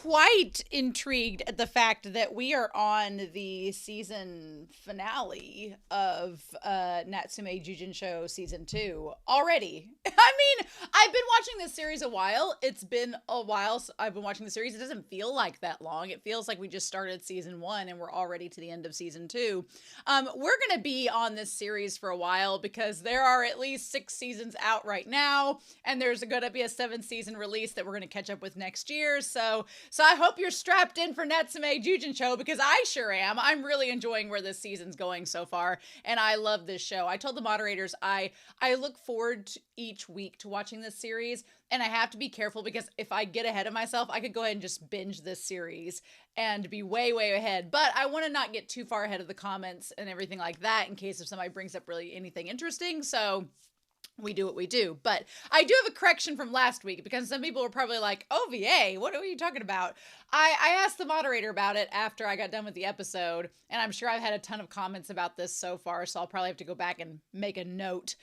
quite intrigued at the fact that we are on the season finale of Natsume Yujin-Cho season 2 already. I mean, I've been watching this series a while. It's been a while I've been watching the series. It doesn't feel like that long. It feels like we just started season 1 and we're already to the end of season 2. We're going to be on this series for a while because there are at least 6 seasons out right now, and there's going to be a 7th season release that we're going to catch up with next year. So I hope you're strapped in for Natsume Yujin-Cho, because I sure am. I'm really enjoying where this season's going so far, and I love this show. I told the moderators I look forward to each week to watching this series, and I have to be careful because if I get ahead of myself, I could go ahead and just binge this series and be way, way ahead. But I want to not get too far ahead of the comments and everything like that in case if somebody brings up really anything interesting. So we do what we do. But I do have a correction from last week, because some people were probably like, OVA, what are you talking about? I asked the moderator about it after I got done with the episode, and I'm sure I've had a ton of comments about this so far, so I'll probably have to go back and make a note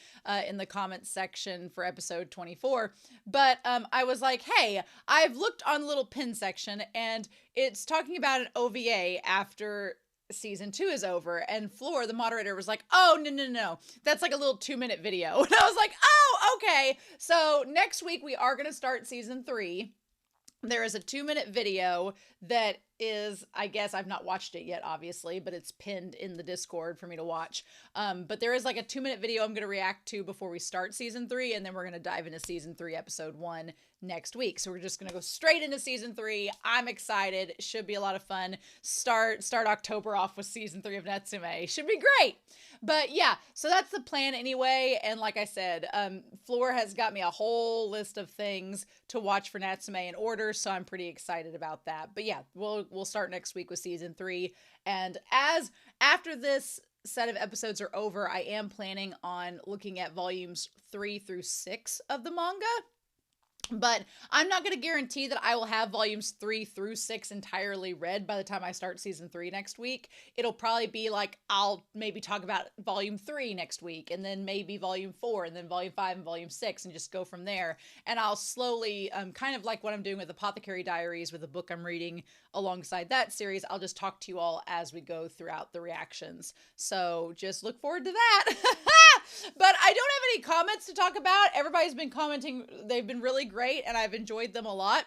in the comments section for episode 24. But I was like, hey, I've looked on the little pin section, and it's talking about an OVA after season 2 is over, and Floor, the moderator, was like, oh, no, that's like a little 2-minute video. And I was like, oh, okay. So next week we are going to start season 3. There is a 2-minute video that is, I guess I've not watched it yet, obviously, but it's pinned in the Discord for me to watch. But there is like a 2-minute video I'm going to react to before we start season 3, and then we're going to dive into season 3, episode 1 next week. So we're just going to go straight into season 3. I'm excited. It should be a lot of fun. Start October off with season 3 of Natsume. Should be great. But yeah, so that's the plan anyway. And like I said, Floor has got me a whole list of things to watch for Natsume in order, so I'm pretty excited about that. But yeah, we'll start next week with season 3. And after this set of episodes are over, I am planning on looking at volumes 3 through 6 of the manga. But I'm not going to guarantee that I will have volumes 3 through 6 entirely read by the time I start season 3 next week. It'll probably be like, I'll maybe talk about volume 3 next week, and then maybe volume 4, and then volume 5 and volume 6, and just go from there. And I'll slowly, kind of like what I'm doing with Apothecary Diaries, with the book I'm reading alongside that series, I'll just talk to you all as we go throughout the reactions. So just look forward to that. But I don't have any comments to talk about. Everybody's been commenting. They've been really great, and I've enjoyed them a lot.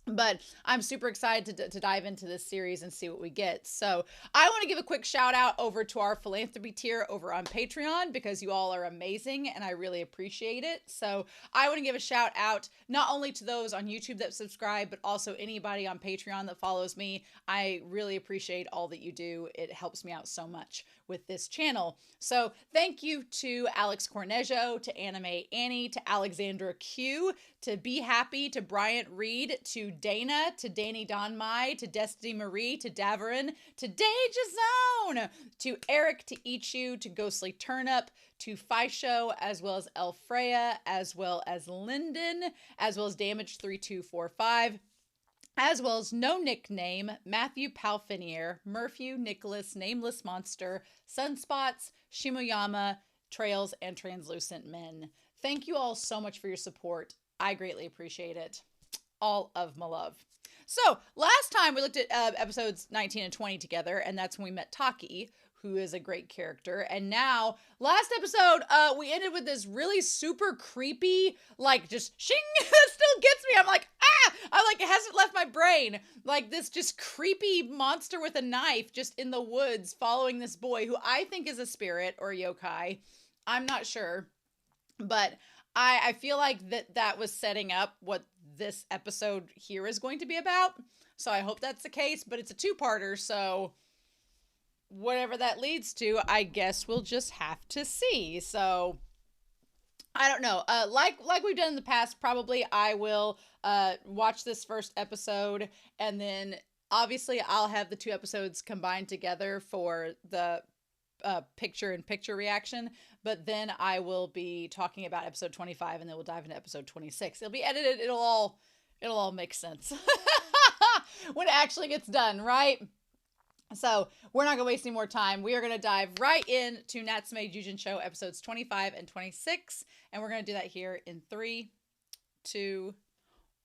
But I'm super excited to dive into this series and see what we get. So I want to give a quick shout out over to our philanthropy tier over on Patreon, because you all are amazing and I really appreciate it. So I want to give a shout out not only to those on YouTube that subscribe, but also anybody on Patreon that follows me. I really appreciate all that you do. It helps me out so much with this channel. So thank you to Alex Cornejo, to Anime Annie, to Alexandra Q, to Be Happy, to Bryant Reed, to Dana, to Danny Donmai, to Destiny Marie, to Davarin, to Deja Zone, to Eric, to Ichu, to Ghostly Turnip, to Fisho, as well as Elfreya, as well as Lyndon, as well as Damage3245, as well as No Nickname, Matthew Palfinier, Murphy, Nicholas, Nameless Monster, Sunspots, Shimoyama, Trails, and Translucent Men. Thank you all so much for your support. I greatly appreciate it. All of my love. So last time we looked at episodes 19 and 20 together, and that's when we met Taki, who is a great character. And now, last episode, we ended with this really super creepy, like, just shing, that still gets me. I'm like, it hasn't left my brain. Like, this just creepy monster with a knife just in the woods following this boy, who I think is a spirit or a yokai. I'm not sure. But I feel like that was setting up what this episode here is going to be about. So I hope that's the case, but it's a 2-parter, so whatever that leads to, I guess we'll just have to see. So I don't know. Like we've done in the past, probably I will watch this first episode, and then obviously I'll have the 2 episodes combined together for the picture-in-picture reaction, but then I will be talking about episode 25, and then we'll dive into episode 26. It'll be edited. It'll all make sense when it actually gets done, right? So we're not going to waste any more time. We are going to dive right into Natsume Yujin-Cho episodes 25 and 26, and we're going to do that here in 3, 2,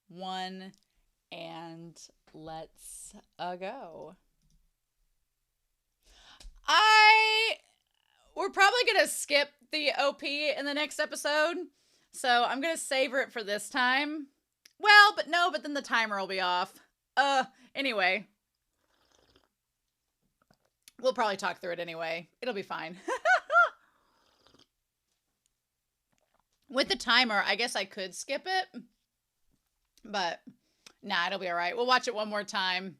1, and let's go. I we're probably gonna skip the OP in the next episode, so I'm gonna savor it for this time. Well, but no, but then the timer will be off. Anyway, we'll probably talk through it anyway. It'll be fine. With the timer, I guess I could skip it, but nah, it'll be all right. We'll watch it one more time.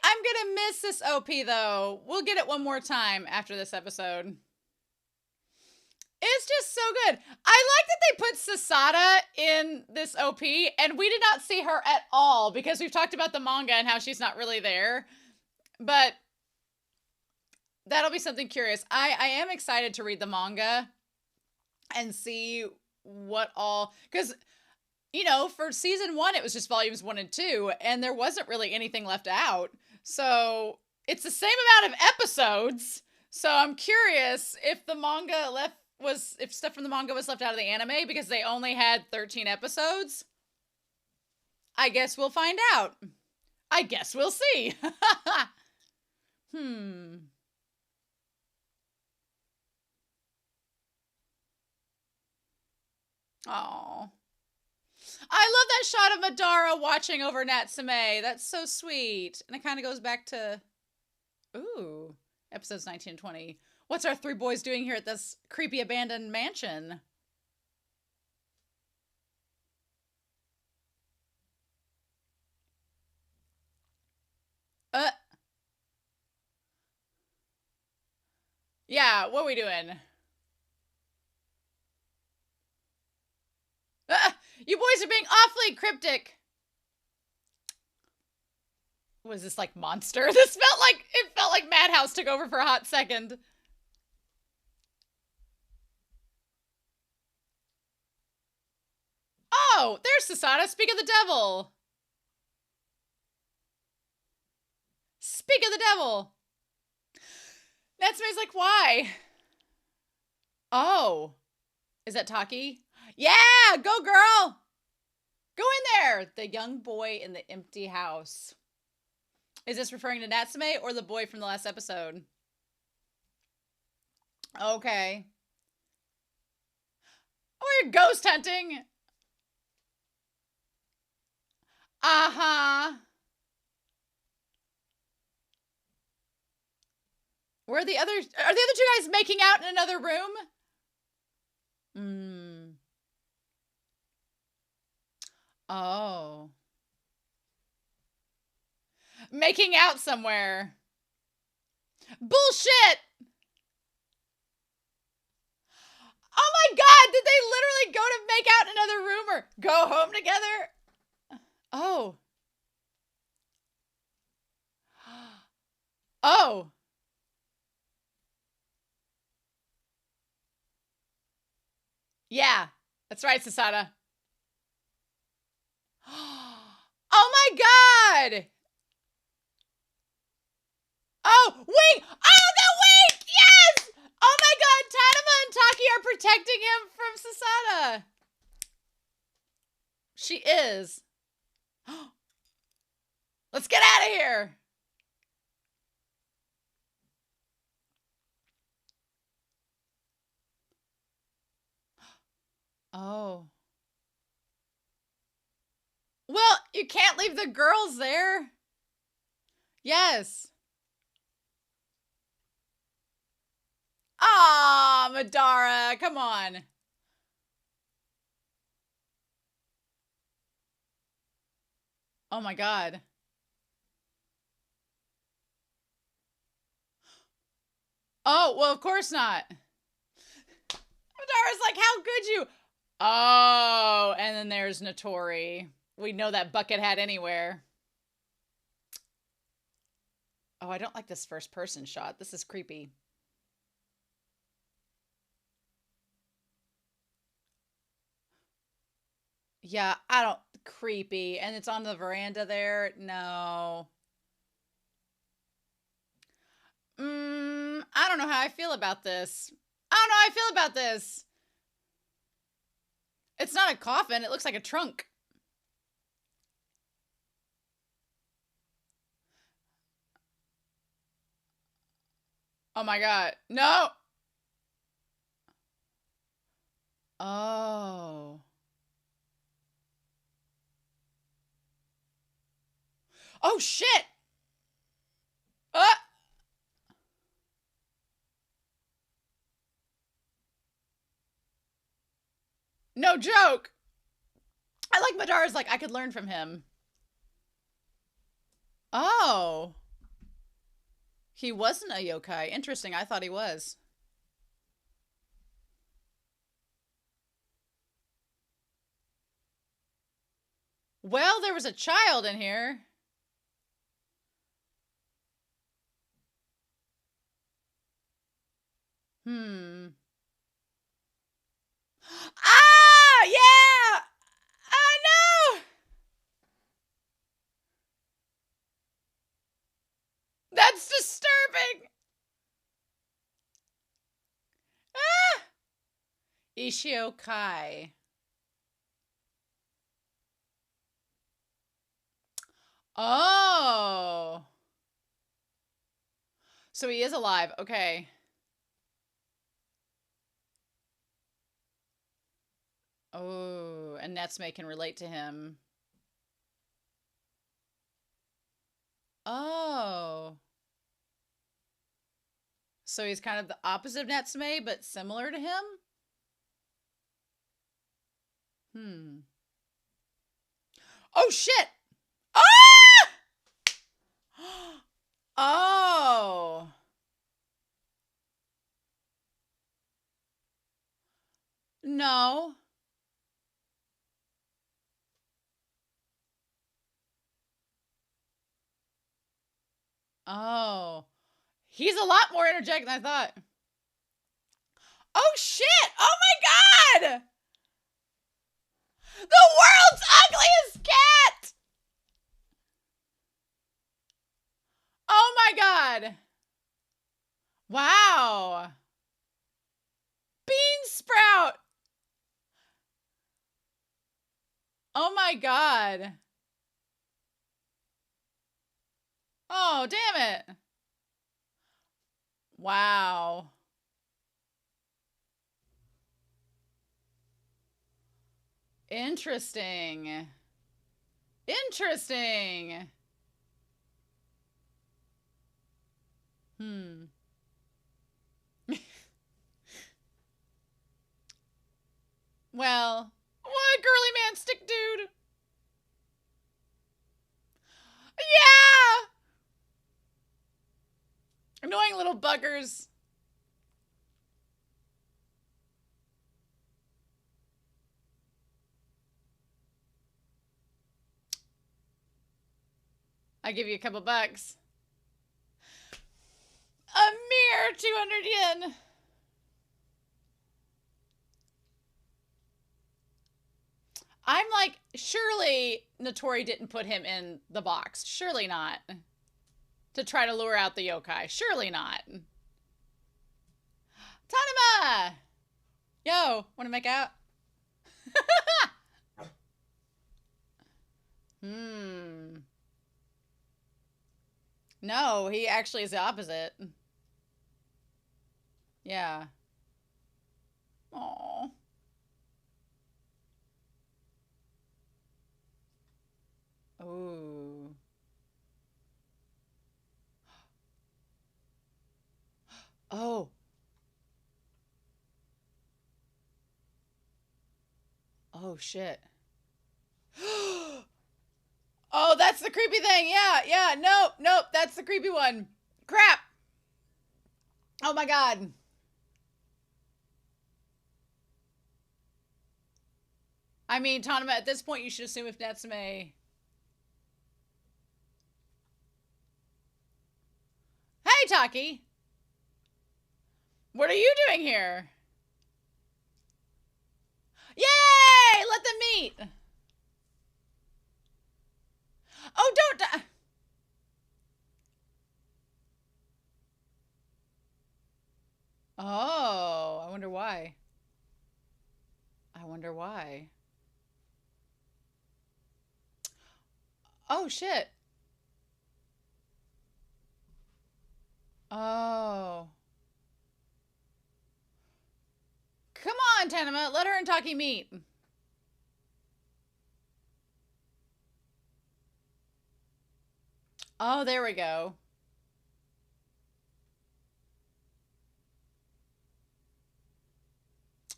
I'm gonna miss this OP though. We'll get it one more time after this episode. It's just so good. I like that they put Sasada in this OP, and we did not see her at all because we've talked about the manga and how she's not really there. But that'll be something curious. I am excited to read the manga and see what all, because you know, for season 1 it was just volumes 1 and 2, and there wasn't really anything left out. So it's the same amount of episodes. So I'm curious if the manga if stuff from the manga was left out of the anime because they only had 13 episodes. I guess we'll find out. I guess we'll see. Oh. I love that shot of Madara watching over Natsume. That's so sweet. And it kind of goes back to, ooh, episodes 19 and 20. What's our 3 boys doing here at this creepy abandoned mansion? Yeah, what are we doing? You boys are being awfully cryptic. Was this like Monster? It felt like Madhouse took over for a hot second. Oh, there's Sasada. Speak of the devil. Speak of the devil. Natsume's like, why? Oh. Is that Taki? Yeah, go girl. Go in there. The young boy in the empty house. Is this referring to Natsume or the boy from the last episode? Okay. Oh, you're ghost hunting. Uh-huh. Are the other 2 guys making out in another room? Oh. Making out somewhere. Bullshit! Oh my god, did they literally go to make out in another room or go home together? Oh. Oh. Yeah, that's right, Sasada. Oh my god! Oh, wait! Oh, the wait! Yes! Oh my god, Tanama and Taki are protecting him from Sasada. She is. Let's get out of here. Oh. Well, you can't leave the girls there. Yes. Ah, Madara, come on. Oh my god. Oh, well, of course not. Madara's like, how could you? Oh, and then there's Notori. We know that bucket hat anywhere. Oh, I don't like this first person shot. This is creepy. Yeah, I don't... Creepy. And it's on the veranda there? No. I don't know how I feel about this. I don't know how I feel about this. It's not a coffin. It looks like a trunk. Oh my god. No! Oh. Oh shit! Uh! No joke! I like Madara's like, I could learn from him. Oh. He wasn't a yokai. Interesting. I thought he was. Well, there was a child in here. Hmm. Ah! Yeah! Oh no! That's disturbing! Ah! Ishio Kai. Oh. So he is alive. Okay. Oh, and Natsume can relate to him. Oh. So he's kind of the opposite of Natsume, but similar to him? Hmm. Oh, shit! Ah! Oh. No. Oh. He's a lot more energetic than I thought. Oh, shit! Oh, my God! The world's ugliest cat! Oh, my God. Wow. Bean sprout! Oh, my God. Oh, damn it. Wow. Interesting. Interesting. Hmm. Well, what girly man stick dude? Yeah! Annoying little buggers. I give you a couple bucks. A mere 200 yen. I'm like, surely Notori didn't put him in the box. Surely not. To try to lure out the yokai. Surely not. Tanema! Yo, wanna make out? Hmm. No, he actually is the opposite. Yeah. Aww. Ooh. Oh. Oh, shit. Oh, that's the creepy thing. Yeah, yeah. Nope, nope. That's the creepy one. Crap. Oh, my God. I mean, Tanema, at this point, you should assume if Natsume... Hey, Taki. What are you doing here? Yay! Let them meet. Oh, don't... Oh, I wonder why. I wonder why. Oh, shit. Oh. on, Tanema. Let her and Taki meet. Oh, there we go.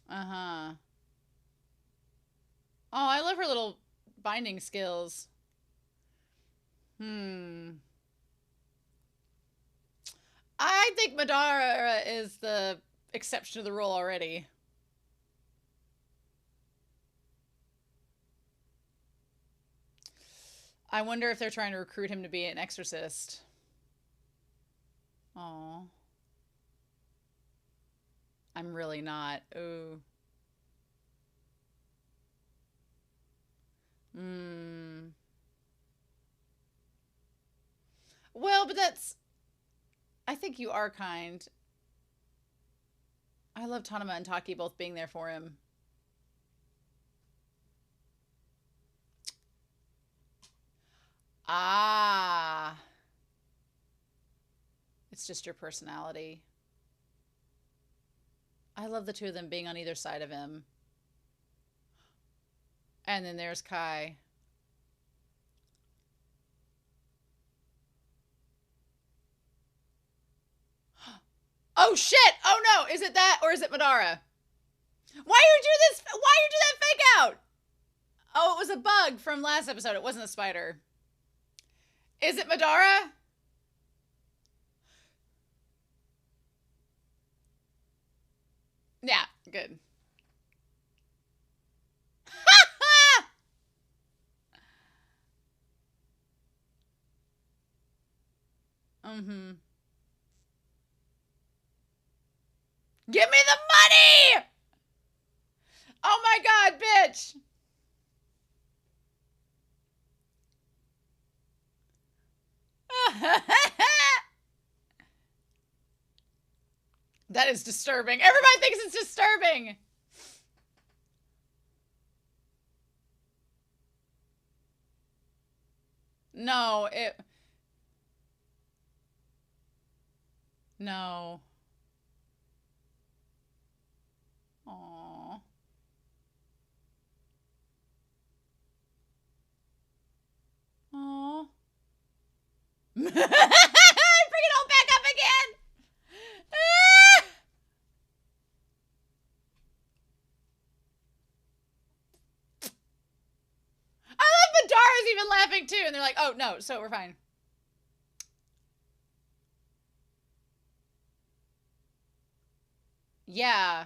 Uh-huh. Oh, I love her little binding skills. I think Madara is the exception to the rule already. I wonder if they're trying to recruit him to be an exorcist. Oh, I'm really not. Ooh. Well, but that's... I think you are kind. I love Tanema and Taki both being there for him. Ah. It's just your personality. I love the two of them being on either side of him. And then there's Kai. Oh shit! Oh no! Is it that or is it Madara? Why you do this? Why you do that fake out? Oh, it was a bug from last episode. It wasn't a spider. Is it Madara? Yeah, good. Mm-hmm. Give me the money! Oh my god, bitch! That is disturbing. Everybody thinks it's disturbing. No, it... No. Aww. Aww. Bring it all back up again! I love Madara's even laughing too, and they're like, oh no, so we're fine. Yeah.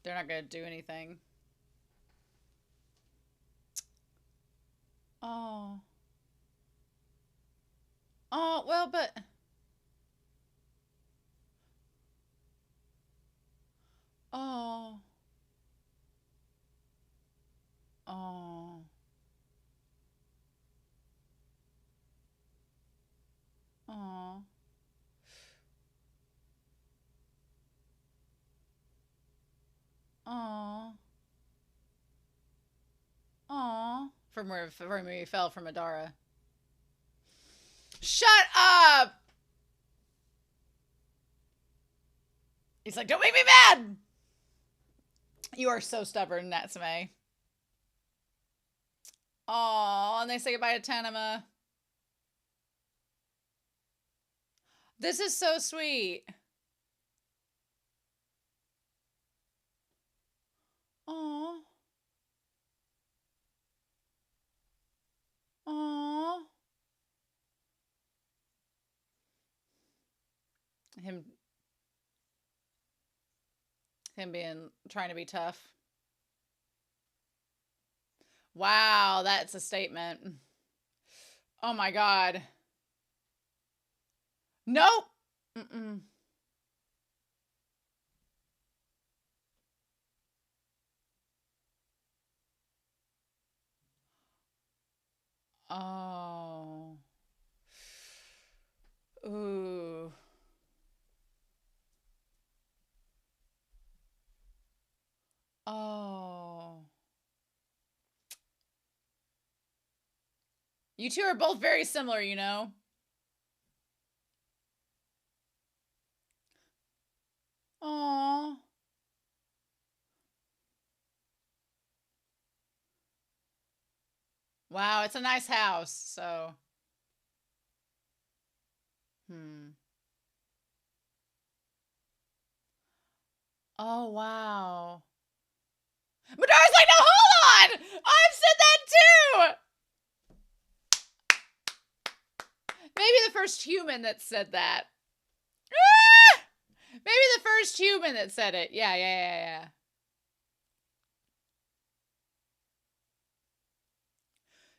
They're not gonna do anything. Oh. Oh, well, but... Oh. Oh. Oh. Oh. Oh. From where he fell from Madara. Shut up! He's like, don't make me mad! You are so stubborn, Natsume. Oh, and they say goodbye to Tanema. This is so sweet. Oh. Oh. Him being trying to be tough. Wow, that's a statement. Oh my god. Nope. Mm-mm. Oh. Ooh. Oh. You two are both very similar, you know? Wow, it's a nice house, so. Hmm. Oh, wow. Madara's like, no, hold on! I've said that too! Maybe the first human that said that. Ah! Maybe the first human that said it. Yeah.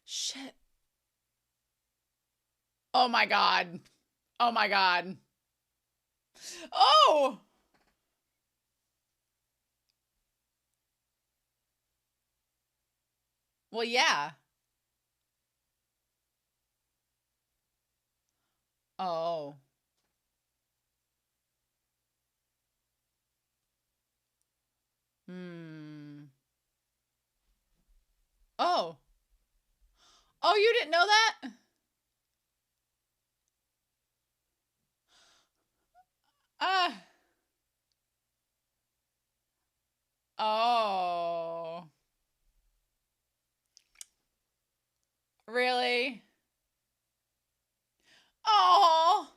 Shit. Oh my god. Oh my god. Oh! Well, yeah. Oh. Hmm. Oh. Oh, you didn't know that? Ah. Oh. Really? Oh.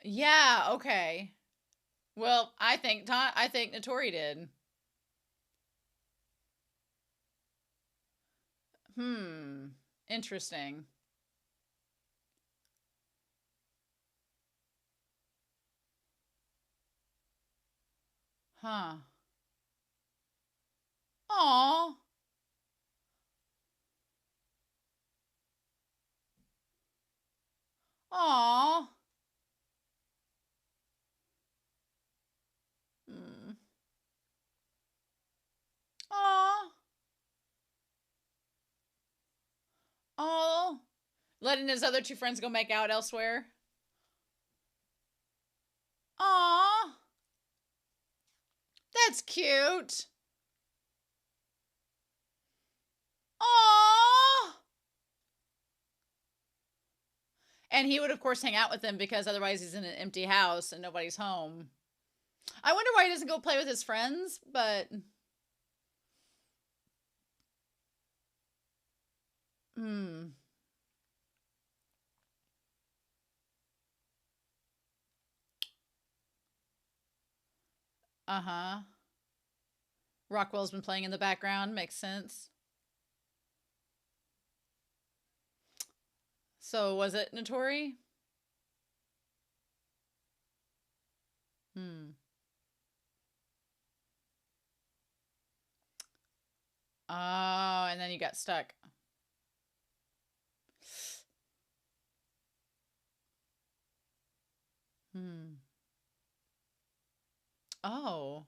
Yeah, okay. Well, I think Notori did. Hmm. Interesting. Huh. Aw. Aw. Hmm. Aw. Oh. Letting his other two friends go make out elsewhere. Aw. That's cute. Aw. And he would, of course, hang out with them because otherwise he's in an empty house and nobody's home. I wonder why he doesn't go play with his friends, but. Hmm. Uh huh. Rockwell's been playing in the background. Makes sense. So was it Notori? Hmm. Oh, and then you got stuck. Hmm. Oh.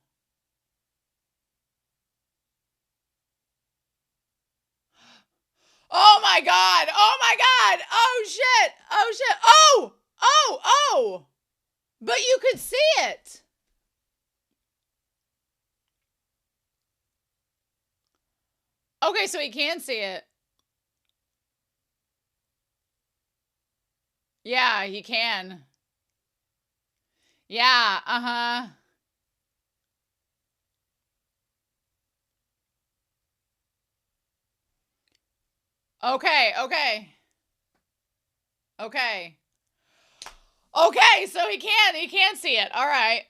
Oh my god! Oh my god! Oh shit! Oh shit! Oh! Oh! Oh! But you could see it! Okay, so he can see it. Yeah, he can. Yeah, uh-huh. Okay, okay. Okay. Okay, so he can see it. All right.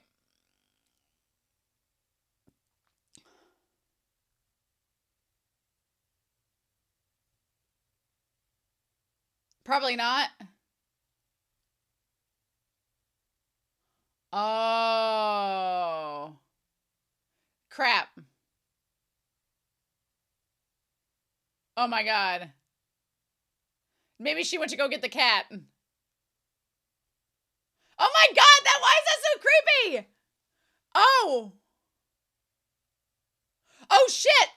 Probably not. Oh. Crap. Oh my god. Maybe she went to go get the cat. Oh my god, that why is that so creepy? Oh. Oh shit.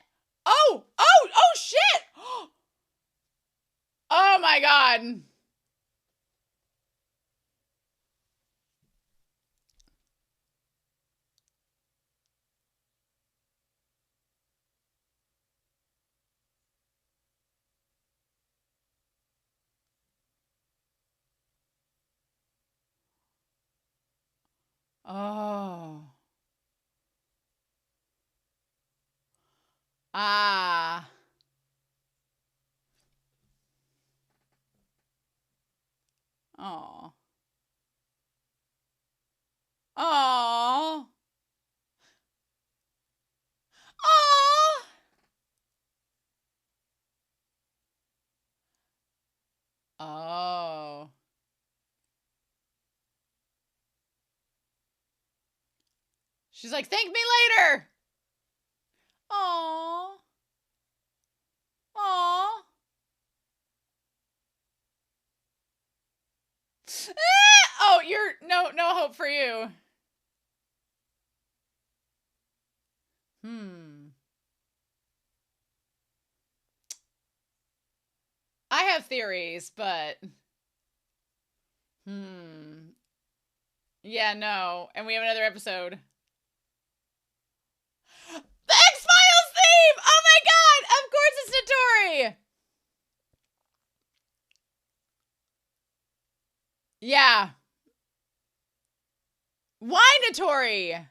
Oh shit. Oh my god. Oh. Ah. Oh. Oh. Oh. Oh. She's like, thank me later. Oh. Oh. Oh, you're no hope for you. Hmm. I have theories, but yeah, no. And we have another episode. The X-Files theme! Oh my god! Of course it's Notori! Yeah. Why Notori?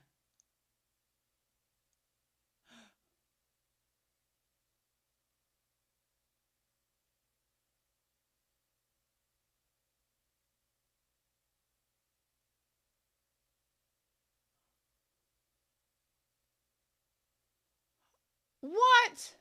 What?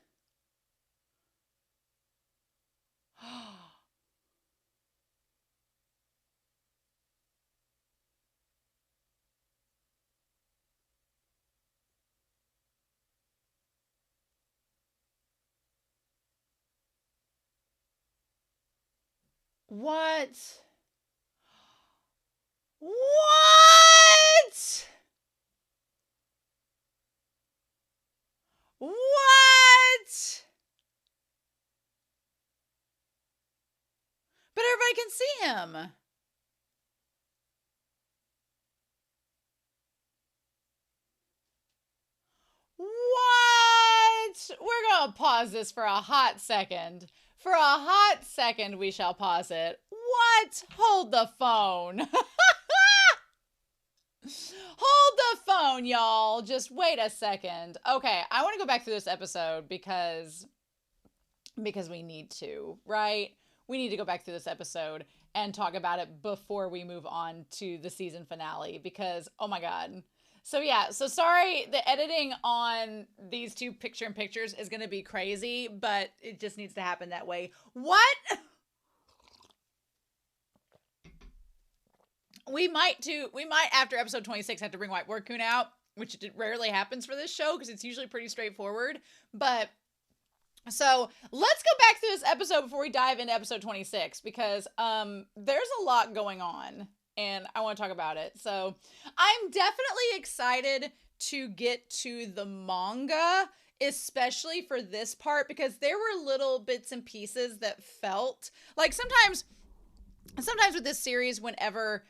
What? What? What? But everybody can see him. What? We're gonna pause this for a hot second. For a hot second, we shall pause it. What? Hold the phone. Hold the phone, y'all. Just wait a second. Okay, I want to go back through this episode because we need to, right? We need to go back through this episode and talk about it before we move on to the season finale because oh my god. So yeah, so sorry, the editing on these two picture in pictures is going to be crazy, but it just needs to happen that way. What? We might after episode 26 have to bring White Raccoon out, which rarely happens for this show because it's usually pretty straightforward. But so let's go back through this episode before we dive into episode 26 because there's a lot going on and I want to talk about it. So I'm definitely excited to get to the manga, especially for this part because there were little bits and pieces that felt like sometimes with this series, whenever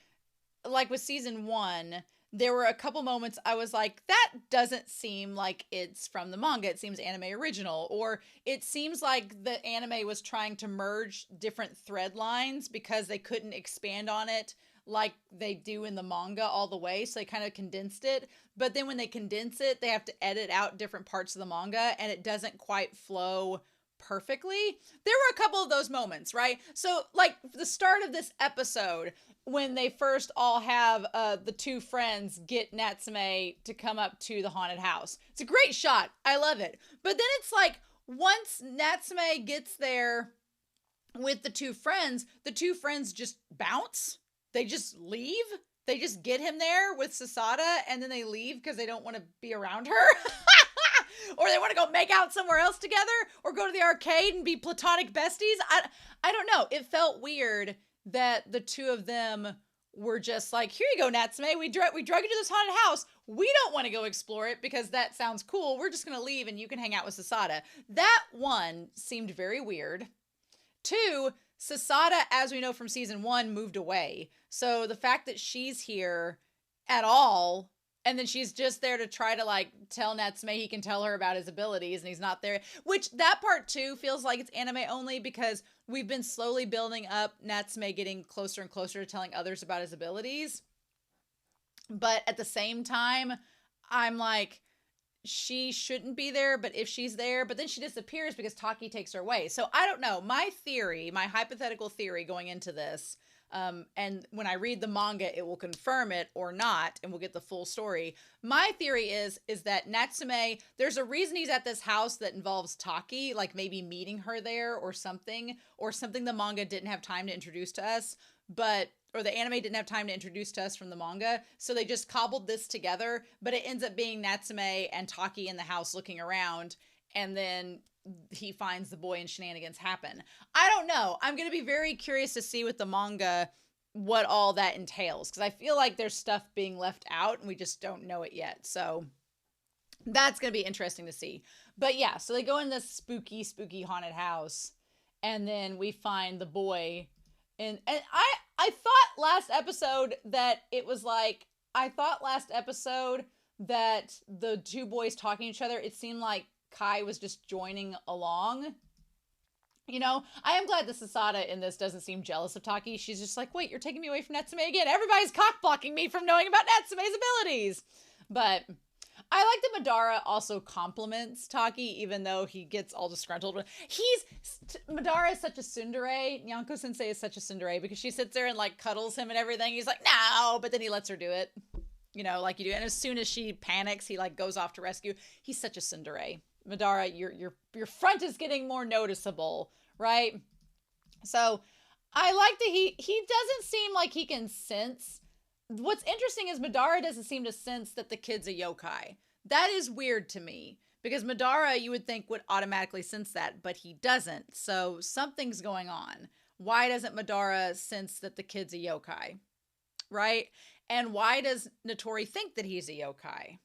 like with season 1, there were a couple moments I was like, that doesn't seem like it's from the manga. It seems anime original. Or it seems like the anime was trying to merge different thread lines because they couldn't expand on it like they do in the manga all the way. So they kind of condensed it. But then when they condense it, they have to edit out different parts of the manga and it doesn't quite flow perfectly. There were a couple of those moments, right? So like the start of this episode, when they first all have the two friends get Natsume to come up to the haunted house. It's a great shot. I love it. But then it's like once Natsume gets there with the two friends just bounce. They just leave. They just get him there with Sasada and then they leave because they don't want to be around her. Or they want to go make out somewhere else together or go to the arcade and be platonic besties. I don't know. It felt weird that the two of them were just like, here you go, Natsume. We drug you to this haunted house. We don't want to go explore it because that sounds cool. We're just going to leave and you can hang out with Sasada. That one seemed very weird. 2, Sasada, as we know from season 1, moved away. So the fact that she's here at all, and then she's just there to try to like tell Natsume he can tell her about his abilities and he's not there. Which that part too feels like it's anime only because we've been slowly building up Natsume getting closer and closer to telling others about his abilities. But at the same time, I'm like, she shouldn't be there, but if she's there, but then she disappears because Taki takes her away. So I don't know. My theory, my hypothetical theory going into this, and when I read the manga, it will confirm it or not, and we'll get the full story. My theory is that Natsume, there's a reason he's at this house that involves Taki, like maybe meeting her there or something the manga didn't have time to introduce to us, or the anime didn't have time to introduce to us from the manga, so they just cobbled this together, but it ends up being Natsume and Taki in the house looking around, and then he finds the boy and shenanigans happen. I don't know. I'm going to be very curious to see with the manga what all that entails, because I feel like there's stuff being left out, and we just don't know it yet, so that's going to be interesting to see. But yeah, so they go in this spooky, spooky haunted house, and then we find the boy. And I thought last episode that the two boys talking to each other, it seemed like Kai was just joining along. You know, I am glad that Sasada in this doesn't seem jealous of Taki. She's just like, wait, you're taking me away from Natsume again. Everybody's cock blocking me from knowing about Natsume's abilities. But I like that Madara also compliments Taki, even though he gets all disgruntled. Madara is such a tsundere. Nyanko Sensei is such a tsundere because she sits there and like cuddles him and everything. He's like, no, but then he lets her do it, you know, like you do. And as soon as she panics, he like goes off to rescue. He's such a tsundere. Madara, your front is getting more noticeable, right? So I like that he doesn't seem like he can sense. What's interesting is Madara doesn't seem to sense that the kid's a yokai. That is weird to me because Madara, you would think, would automatically sense that, but he doesn't. So something's going on. Why doesn't Madara sense that the kid's a yokai? Right? And why does Notori think that he's a yokai?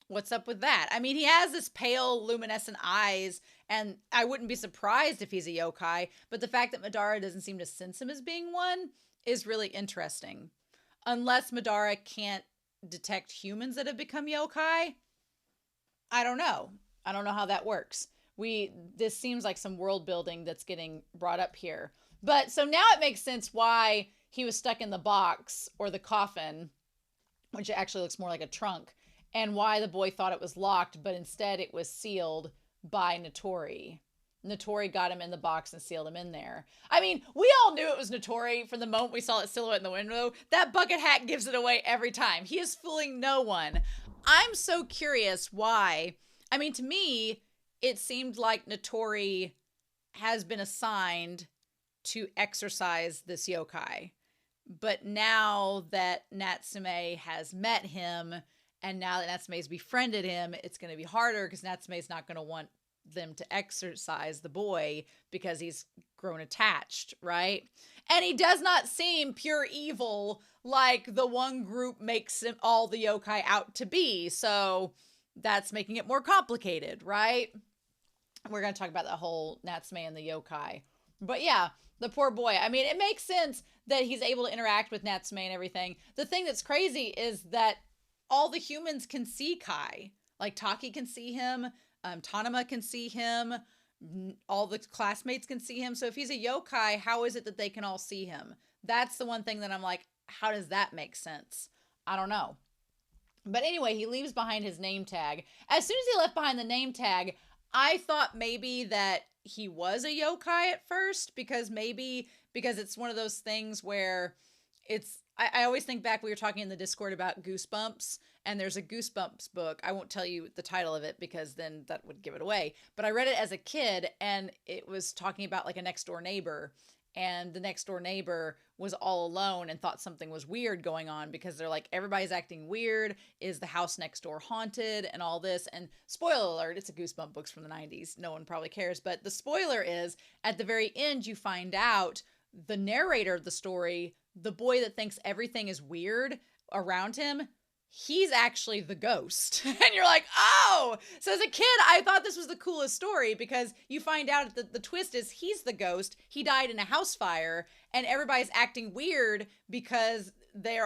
What's up with that? I mean, he has this pale, luminescent eyes, and I wouldn't be surprised if he's a yokai, but the fact that Madara doesn't seem to sense him as being one is really interesting. Unless Madara can't detect humans that have become yokai. I don't know. I don't know how that works. This seems like some world building that's getting brought up here. But so now it makes sense why he was stuck in the box or the coffin, which actually looks more like a trunk, and why the boy thought it was locked, but instead it was sealed by Notori. Notori got him in the box and sealed him in there. I mean, we all knew it was Notori from the moment we saw its silhouette in the window. That bucket hat gives it away every time. He is fooling no one. I'm so curious why. I mean, to me, it seemed like Notori has been assigned to exorcise this yokai. But now that Natsume has met him, and now that Natsume's befriended him, it's going to be harder because Natsume's not going to want them to exorcise the boy because he's grown attached, right? And he does not seem pure evil like the one group makes all the yokai out to be. So that's making it more complicated, right? We're going to talk about that whole Natsume and the yokai. But yeah, the poor boy. I mean, it makes sense that he's able to interact with Natsume and everything. The thing that's crazy is that all the humans can see Kai. Like Taki can see him. Tanama can see him. All the classmates can see him. So if he's a yokai, how is it that they can all see him? That's the one thing that I'm like, how does that make sense? I don't know. But anyway, he leaves behind his name tag. As soon as he left behind the name tag, I thought maybe that he was a yokai at first because it's one of those things where I always think back, we were talking in the Discord about Goosebumps, and there's a Goosebumps book. I won't tell you the title of it because then that would give it away. But I read it as a kid, and it was talking about like a next door neighbor, and the next door neighbor was all alone and thought something was weird going on because they're like, everybody's acting weird. Is the house next door haunted and all this? And spoiler alert, it's a Goosebump books from the 90s. No one probably cares. But the spoiler is at the very end, you find out the narrator of the story, the boy that thinks everything is weird around him, he's actually the ghost. And you're like, oh! So as a kid, I thought this was the coolest story because you find out that the twist is he's the ghost. He died in a house fire and everybody's acting weird because they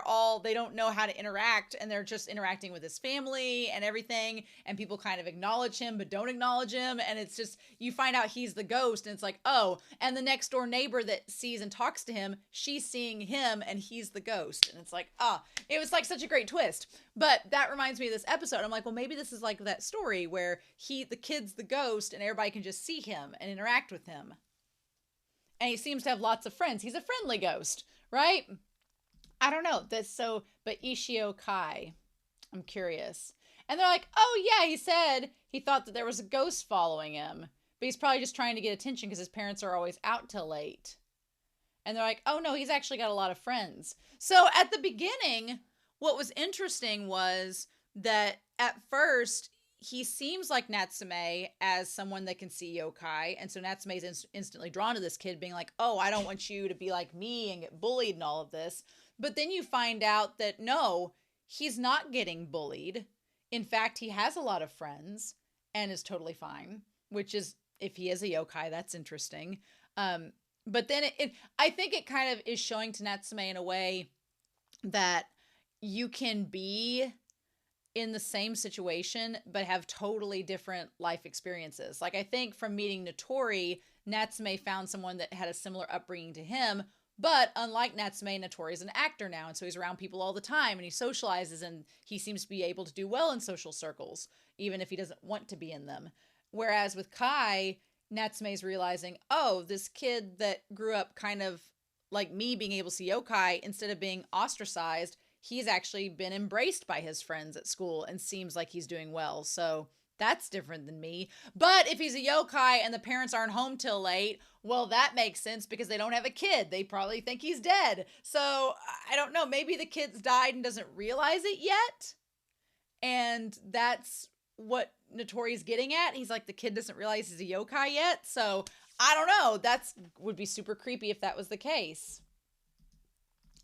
don't know how to interact, and they're just interacting with his family and everything, and people kind of acknowledge him but don't acknowledge him, and it's just, you find out he's the ghost, and it's like, oh, and the next door neighbor that sees and talks to him, she's seeing him and he's the ghost, and it's like, it was like such a great twist. But that reminds me of this episode. I'm like, well, maybe this is like that story where the kid's the ghost and everybody can just see him and interact with him. And he seems to have lots of friends. He's a friendly ghost, right? I don't know. But Ishio Kai, I'm curious. And they're like, oh yeah, he said he thought that there was a ghost following him, but he's probably just trying to get attention because his parents are always out till late. And they're like, oh no, he's actually got a lot of friends. So at the beginning, what was interesting was that at first, he seems like Natsume as someone that can see yokai. And so Natsume is instantly drawn to this kid being like, oh, I don't want you to be like me and get bullied and all of this. But then you find out that no, he's not getting bullied. In fact, he has a lot of friends and is totally fine, which is, if he is a yokai, that's interesting. But then I think it kind of is showing to Natsume in a way that you can be in the same situation, but have totally different life experiences. Like, I think from meeting Notori, Natsume found someone that had a similar upbringing to him, but unlike Natsume, Notori is an actor now, and so he's around people all the time, and he socializes, and he seems to be able to do well in social circles, even if he doesn't want to be in them. Whereas with Kai, Natsume's realizing, oh, this kid that grew up kind of like me being able to see yokai, instead of being ostracized, he's actually been embraced by his friends at school and seems like he's doing well. So that's different than me. But if he's a yokai and the parents aren't home till late, well, that makes sense because they don't have a kid. They probably think he's dead. So I don't know. Maybe the kid's died and doesn't realize it yet. And that's what Notori's getting at. He's like, the kid doesn't realize he's a yokai yet. So I don't know. Would be super creepy if that was the case.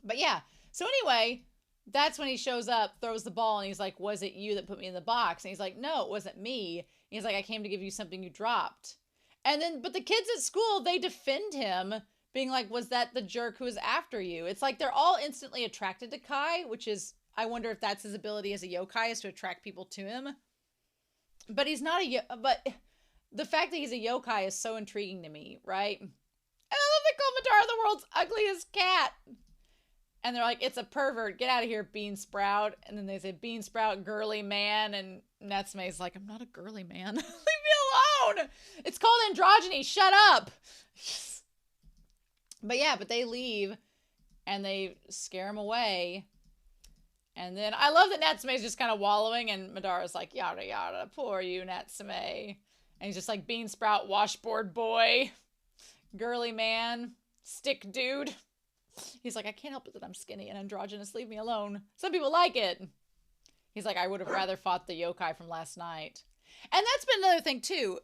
But yeah. So anyway, that's when he shows up, throws the ball, and he's like, was it you that put me in the box? And he's like, no, it wasn't me. And he's like, I came to give you something you dropped. And then, but the kids at school, they defend him, being like, was that the jerk who was after you? It's like they're all instantly attracted to Kai, which is, I wonder if that's his ability as a yokai, is to attract people to him. But he's not but the fact that he's a yokai is so intriguing to me, right? And I love that Komatara, the world's ugliest cat. And they're like, it's a pervert. Get out of here, Bean Sprout. And then they say, Bean Sprout, girly man. And Natsume's like, I'm not a girly man. Leave me alone. It's called androgyny. Shut up. But they leave and they scare him away. And then I love that Natsume's just kind of wallowing, and Madara's like, yada yada, poor you, Natsume. And he's just like, Bean Sprout, washboard boy, girly man, stick dude. He's like, I can't help it that I'm skinny and androgynous. Leave me alone. Some people like it. He's like, I would have rather fought the yokai from last night. And that's been another thing, too.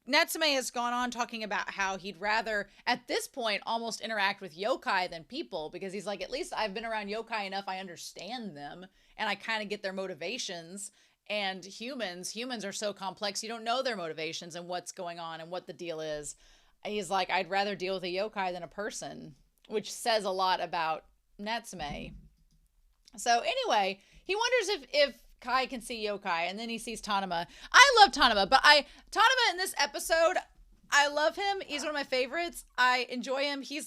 Natsume has gone on talking about how he'd rather, at this point, almost interact with yokai than people. Because he's like, at least I've been around yokai enough, I understand them. And I kind of get their motivations. And humans are so complex, you don't know their motivations and what's going on and what the deal is. He's like, I'd rather deal with a yokai than a person. Which says a lot about Natsume. So anyway, he wonders if Kai can see yokai, and then he sees Tanama. I love Tanama, but Tanama in this episode, I love him. He's one of my favorites. I enjoy him. He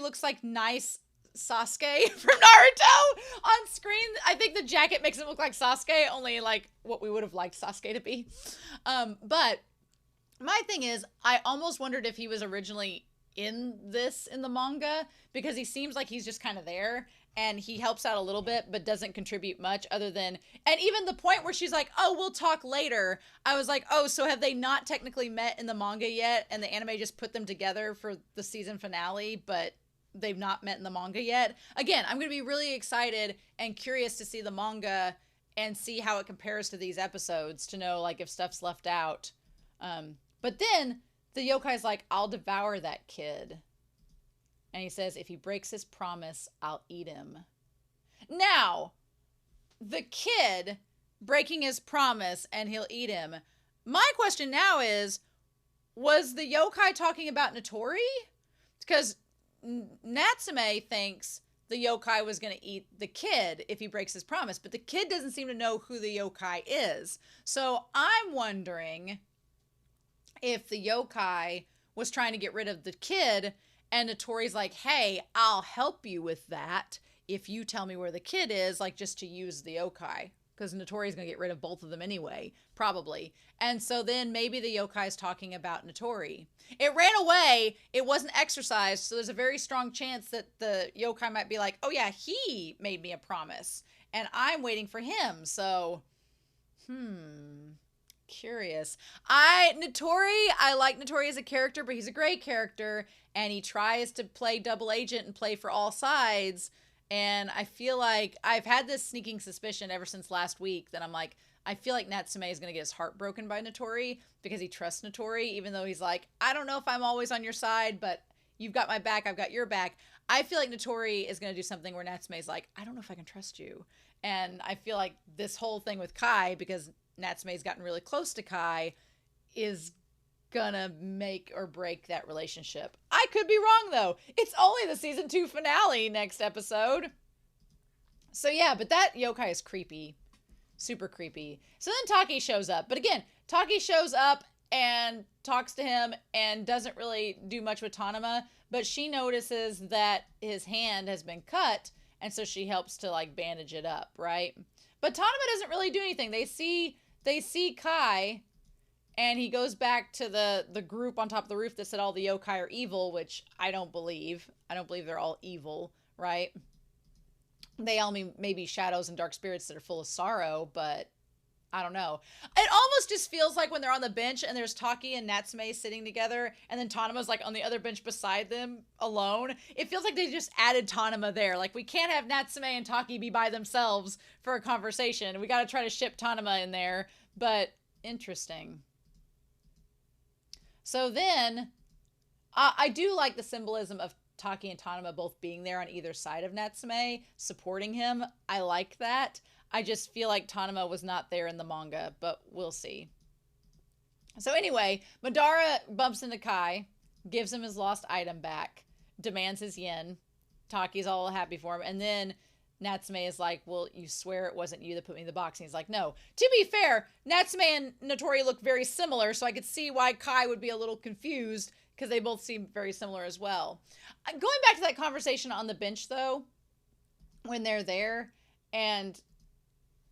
looks like nice Sasuke from Naruto on screen. I think the jacket makes him look like Sasuke, only like what we would have liked Sasuke to be. But my thing is, I almost wondered if he was originally in the manga, because he seems like he's just kind of there and he helps out a little bit but doesn't contribute much other than, and even the point where she's like, oh, we'll talk later, I was like, oh, so have they not technically met in the manga yet and the anime just put them together for the season finale, but they've not met in the manga yet? Again, I'm gonna be really excited and curious to see the manga and see how it compares to these episodes to know like if stuff's left out. But then the yokai's like, I'll devour that kid. And he says, if he breaks his promise, I'll eat him. Now, the kid breaking his promise and he'll eat him. My question now is, was the yokai talking about Notori? Because Natsume thinks the yokai was going to eat the kid if he breaks his promise, but the kid doesn't seem to know who the yokai is. So I'm wondering if the yokai was trying to get rid of the kid, and Notori's like, hey, I'll help you with that if you tell me where the kid is, like just to use the yokai. Because Notori's going to get rid of both of them anyway, probably. And so then maybe the yokai's talking about Notori. It ran away. It wasn't exercised. So there's a very strong chance that the yokai might be like, oh yeah, he made me a promise. And I'm waiting for him. So, curious. I like Notori as a character, but he's a great character. And he tries to play double agent and play for all sides. And I feel like I've had this sneaking suspicion ever since last week that I'm like, I feel like Natsume is going to get his heart broken by Notori because he trusts Notori, even though he's like, I don't know if I'm always on your side, but you've got my back, I've got your back. I feel like Notori is going to do something where Natsume is like, I don't know if I can trust you. And I feel like this whole thing with Kai, because Natsume's gotten really close to Kai, is gonna make or break that relationship. I could be wrong though. It's only the season 2 finale next episode. So yeah, but that yokai is creepy. Super creepy. So then Taki shows up. But again, Taki shows up and talks to him and doesn't really do much with Tanama, but she notices that his hand has been cut, and so she helps to like bandage it up, right? But Tanama doesn't really do anything. They see Kai, and he goes back to the group on top of the roof that said all the yokai are evil, which I don't believe. I don't believe they're all evil, right? They all may be shadows and dark spirits that are full of sorrow, but I don't know. It almost just feels like when they're on the bench and there's Taki and Natsume sitting together, and then Tanama's like on the other bench beside them alone. It feels like they just added Tanama there. Like, we can't have Natsume and Taki be by themselves for a conversation. We got to try to ship Tanama in there, but interesting. So then, I do like the symbolism of Taki and Tanama both being there on either side of Natsume, supporting him. I like that. I just feel like Tanama was not there in the manga, but we'll see. So anyway, Madara bumps into Kai, gives him his lost item back, demands his yen. Taki's all happy for him, and then Natsume is like, well, you swear it wasn't you that put me in the box? And he's like, no. To be fair, Natsume and Notori look very similar, so I could see why Kai would be a little confused, because they both seem very similar as well. Going back to that conversation on the bench, though, when they're there, and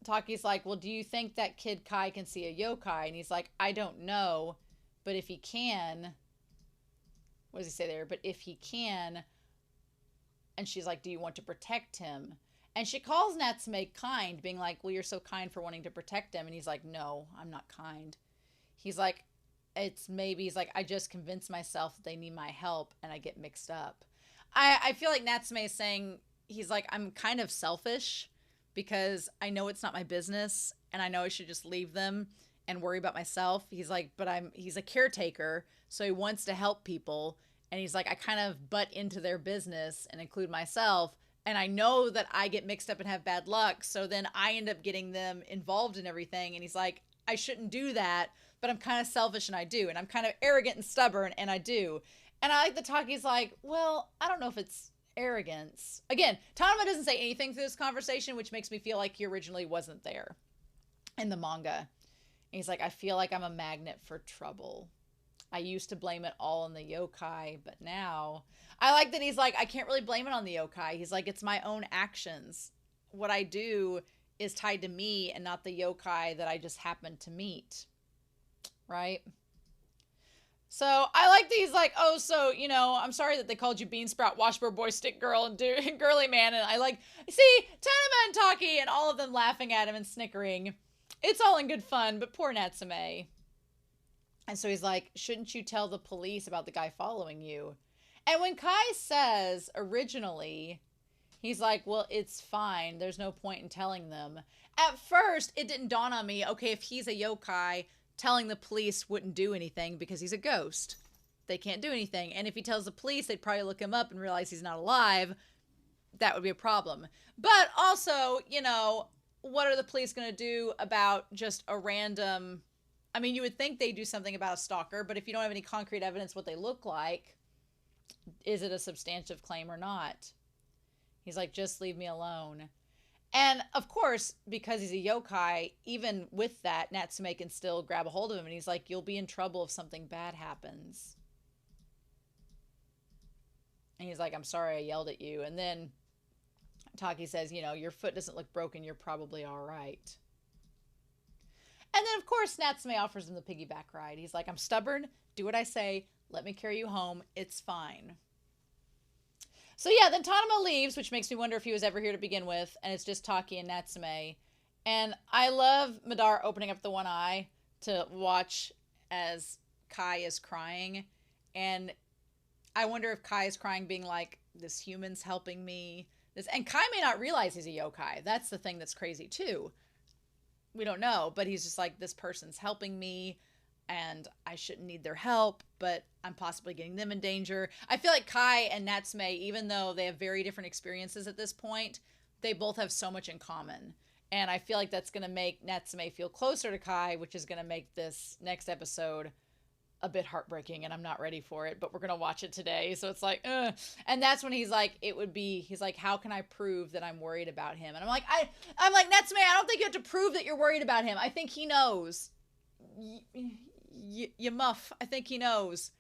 Taki's like, well, do you think that kid Kai can see a yokai? And he's like, I don't know, but if he can, what does he say there? But if he can, and she's like, do you want to protect him? And she calls Natsume kind, being like, well, you're so kind for wanting to protect him. And he's like, no, I'm not kind. He's like, he's like, I just convinced myself that they need my help, and I get mixed up. I feel like Natsume is saying, he's like, I'm kind of selfish because I know it's not my business, and I know I should just leave them and worry about myself. He's like, but he's a caretaker, so he wants to help people. And he's like, I kind of butt into their business and include myself. And I know that I get mixed up and have bad luck. So then I end up getting them involved in everything. And he's like, I shouldn't do that, but I'm kind of selfish and I do. And I'm kind of arrogant and stubborn and I do. And I like that Taki's like, well, I don't know if it's arrogance. Again, Tanama doesn't say anything through this conversation, which makes me feel like he originally wasn't there in the manga. And he's like, I feel like I'm a magnet for trouble. I used to blame it all on the yokai, but now I like that he's like, I can't really blame it on the yokai. He's like, it's my own actions. What I do is tied to me and not the yokai that I just happened to meet. Right? So I like that he's like, oh, so, you know, I'm sorry that they called you Bean Sprout, Washboard Boy, Stick Girl, and Girly Man. And I like, see, Tanama and Taki and all of them laughing at him and snickering. It's all in good fun, but poor Natsume. And so he's like, shouldn't you tell the police about the guy following you? And when Kai says originally, he's like, well, it's fine. There's no point in telling them. At first, it didn't dawn on me, okay, if he's a yokai, telling the police wouldn't do anything because he's a ghost. They can't do anything. And if he tells the police, they'd probably look him up and realize he's not alive. That would be a problem. But also, you know, what are the police going to do about just a random... I mean, you would think they do something about a stalker, but if you don't have any concrete evidence what they look like, is it a substantive claim or not? He's like, just leave me alone. And of course, because he's a yokai, even with that, Natsume can still grab a hold of him, and he's like, you'll be in trouble if something bad happens. And he's like, I'm sorry I yelled at you. And then Taki says, you know, your foot doesn't look broken, you're probably all right. And then, of course, Natsume offers him the piggyback ride. He's like, I'm stubborn, do what I say, let me carry you home, it's fine. So yeah, then Tanama leaves, which makes me wonder if he was ever here to begin with, and it's just Taki and Natsume. And I love Madara opening up the one eye to watch as Kai is crying. And I wonder if Kai is crying being like, this human's helping me. And Kai may not realize he's a yokai. That's the thing that's crazy too. We don't know, but he's just like, this person's helping me and I shouldn't need their help, but I'm possibly getting them in danger. I feel like Kai and Natsume, even though they have very different experiences at this point, they both have so much in common. And I feel like that's going to make Natsume feel closer to Kai, which is going to make this next episode a bit heartbreaking, and I'm not ready for it, but we're going to watch it today. So it's like, ugh. And that's when he's like, he's like, how can I prove that I'm worried about him? And I'm like, Natsume, I don't think you have to prove that you're worried about him. I think he knows. You muff. I think he knows.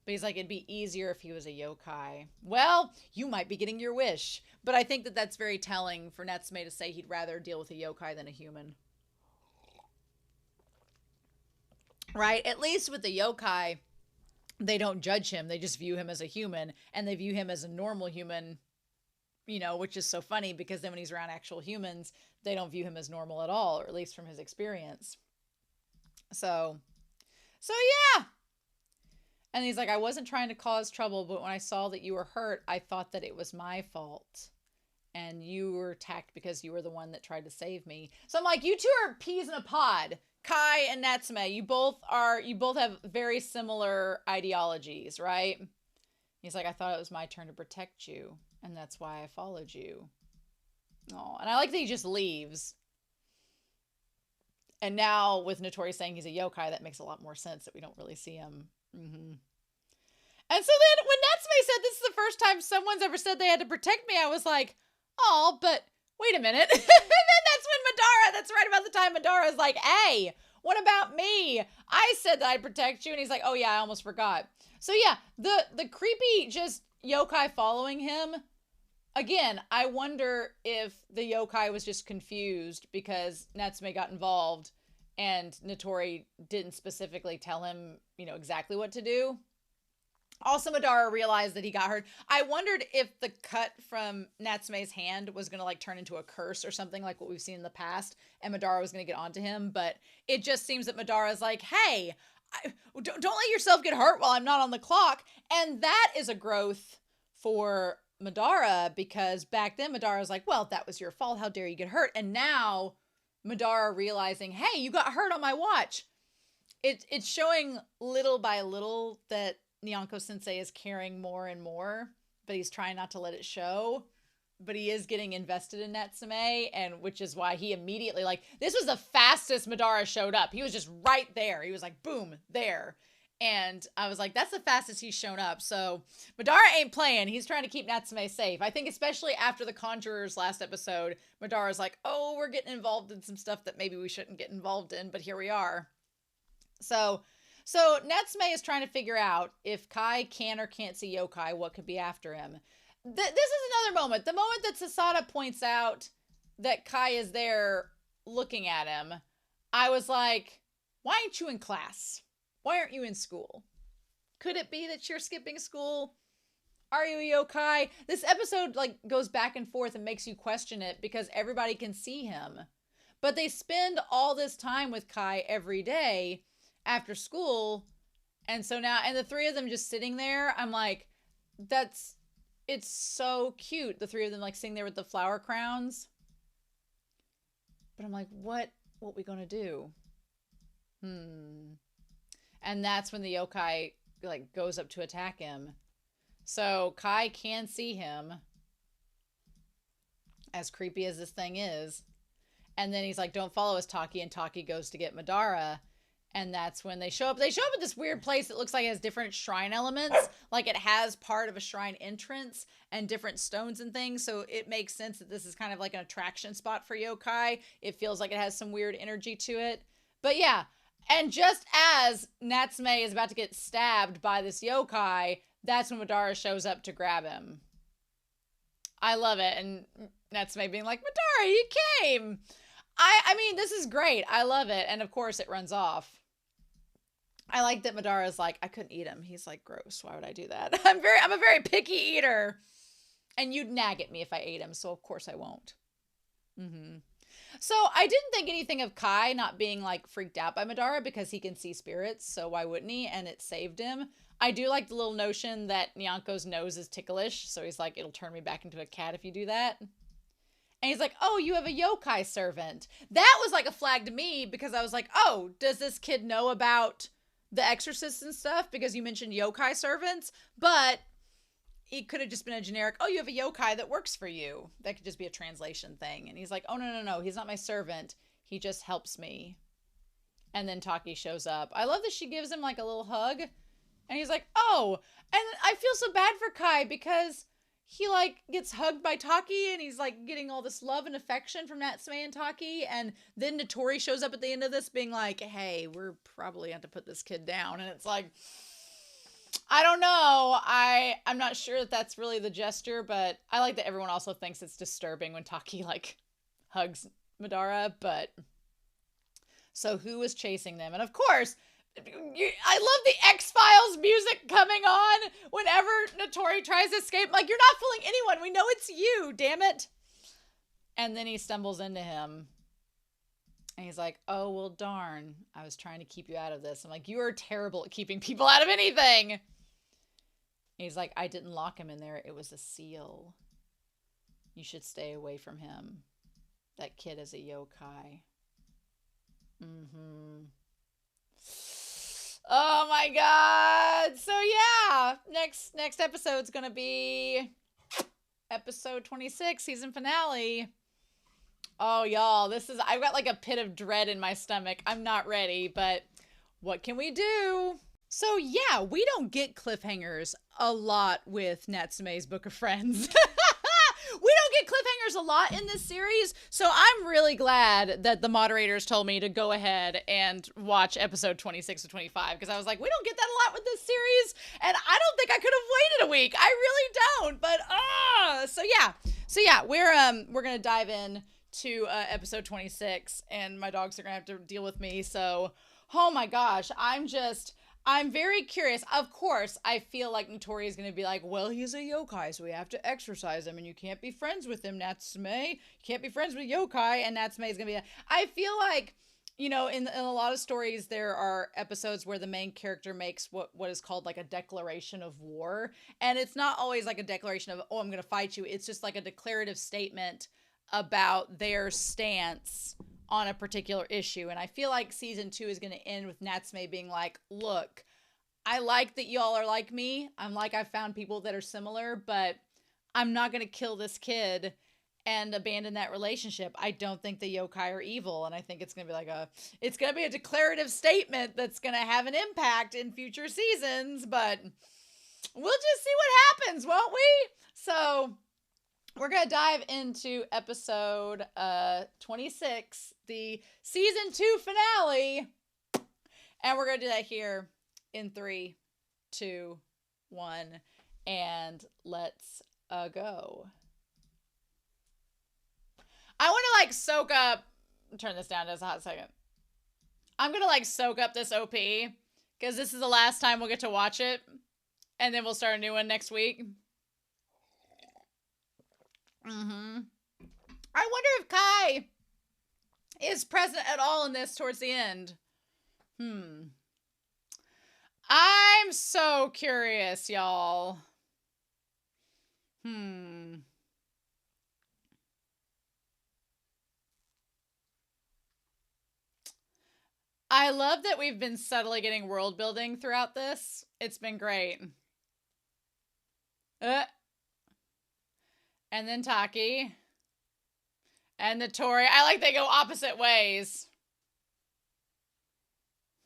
But he's like, it'd be easier if he was a yokai. Well, you might be getting your wish. But I think that that's very telling for Natsume to say he'd rather deal with a yokai than a human. Right? At least with the yokai, they don't judge him. They just view him as a human. And they view him as a normal human, you know, which is so funny because then when he's around actual humans, they don't view him as normal at all, or at least from his experience. So yeah. And he's like, I wasn't trying to cause trouble, but when I saw that you were hurt, I thought that it was my fault. And you were attacked because you were the one that tried to save me. So I'm like, you two are peas in a pod. Kai and Natsume, you both have very similar ideologies, right? He's like, I thought it was my turn to protect you, and that's why I followed you. Oh, and I like that he just leaves. And now with Notori saying he's a yokai, that makes a lot more sense that we don't really see him. Mm-hmm. And so then when Natsume said this is the first time someone's ever said they had to protect me, I was like, oh, but wait a minute. And then that's when that's right about the time Madara is like, hey, what about me? I said that I'd protect you. And he's like, oh yeah, I almost forgot. So yeah, the creepy just yokai following him. Again, I wonder if the yokai was just confused because Natsume got involved and Notori didn't specifically tell him, you know, exactly what to do. Also, Madara realized that he got hurt. I wondered if the cut from Natsume's hand was going to like turn into a curse or something like what we've seen in the past, and Madara was going to get onto him. But it just seems that Madara's like, hey, don't let yourself get hurt while I'm not on the clock. And that is a growth for Madara, because back then Madara's like, well, that was your fault. How dare you get hurt? And now Madara realizing, hey, you got hurt on my watch. It's showing little by little that Nyanko Sensei is caring more and more, but he's trying not to let it show. But he is getting invested in Natsume, and which is why he immediately, like, this was the fastest Madara showed up. He was just right there. He was like, boom, there. And I was like, that's the fastest he's shown up. So Madara ain't playing. He's trying to keep Natsume safe. I think especially after the Conjurer's last episode, Madara's like, oh, we're getting involved in some stuff that maybe we shouldn't get involved in, but here we are. So Natsume is trying to figure out if Kai can or can't see yokai, what could be after him. This is another moment. The moment that Sasada points out that Kai is there looking at him, I was like, why aren't you in class? Why aren't you in school? Could it be that you're skipping school? Are you a yokai? This episode like goes back and forth and makes you question it because everybody can see him. But they spend all this time with Kai every day after school. And so now, and the three of them just sitting there, I'm like, it's so cute. The three of them like sitting there with the flower crowns. But I'm like, what we gonna do? And that's when the yokai like goes up to attack him. So Kai can see him, as creepy as this thing is. And then he's like, don't follow us, Taki. And Taki goes to get Madara. And that's when they show up. They show up at this weird place that looks like it has different shrine elements. Like it has part of a shrine entrance and different stones and things. So it makes sense that this is kind of like an attraction spot for yokai. It feels like it has some weird energy to it. But yeah. And just as Natsume is about to get stabbed by this yokai, that's when Madara shows up to grab him. I love it. And Natsume being like, Madara, you came. I mean, this is great. I love it. And of course it runs off. I like that Madara's like, I couldn't eat him. He's like, gross. Why would I do that? I'm a very picky eater. And you'd nag at me if I ate him. So of course I won't. So I didn't think anything of Kai not being like freaked out by Madara because he can see spirits. So why wouldn't he? And it saved him. I do like the little notion that Nyanko's nose is ticklish. So he's like, it'll turn me back into a cat if you do that. And he's like, oh, you have a yokai servant. That was like a flag to me because I was like, oh, does this kid know about the exorcists and stuff? Because you mentioned yokai servants, but it could have just been a generic, oh, you have a yokai that works for you. That could just be a translation thing. And he's like, oh, no. He's not my servant. He just helps me. And then Taki shows up. I love that she gives him like a little hug. And he's like, oh. And I feel so bad for Kai because he like gets hugged by Taki and he's like getting all this love and affection from Natsume and Taki. And then Notori shows up at the end of this being like, hey, we're probably going to put this kid down. And it's like, I don't know. I'm not sure that that's really the gesture, but I like that everyone also thinks it's disturbing when Taki like hugs Madara. But so who was chasing them? And of course, I love the X-Files music coming on whenever Notori tries to escape. Like, you're not fooling anyone. We know it's you, damn it. And then he stumbles into him. And he's like, oh, well, darn. I was trying to keep you out of this. I'm like, you are terrible at keeping people out of anything. And he's like, I didn't lock him in there. It was a seal. You should stay away from him. That kid is a yokai. Oh my god. So yeah, next episode's gonna be episode 26, season finale. Oh y'all, I've got like a pit of dread in my stomach. I'm not ready, but what can we do? So yeah, we don't get cliffhangers a lot with Natsume's Book of Friends. We don't get cliffhangers a lot in this series, so I'm really glad that the moderators told me to go ahead and watch episode 26 to 25, because I was like, we don't get that a lot with this series, and I don't think I could have waited a week. I really don't, but so yeah, we're gonna dive in to episode 26, and my dogs are gonna have to deal with me, so oh my gosh, I'm very curious. Of course, I feel like Notori is going to be like, well, he's a yokai, so we have to exorcise him, and you can't be friends with him, Natsume. You can't be friends with yokai, and Natsume is going to be I feel like, you know, in a lot of stories, there are episodes where the main character makes what is called like a declaration of war, and it's not always like a declaration of, oh, I'm going to fight you. It's just like a declarative statement about their stance on a particular issue. And I feel like season 2 is going to end with Natsume being like, look, I like that y'all are like me. I'm like, I've found people that are similar, but I'm not going to kill this kid and abandon that relationship. I don't think the yokai are evil. And I think it's going to be like it's going to be a declarative statement that's going to have an impact in future seasons, but we'll just see what happens, won't we? So we're going to dive into episode 26, the season 2 finale. And we're going to do that here in 3, 2, 1. And let's go. I want to like soak up. Turn this down just a hot second. I'm going to like soak up this OP because this is the last time we'll get to watch it. And then we'll start a new one next week. I wonder if Kai is present at all in this towards the end. I'm so curious, y'all. I love that we've been subtly getting world building throughout this. It's been great. And then Taki. And Notori. I like they go opposite ways.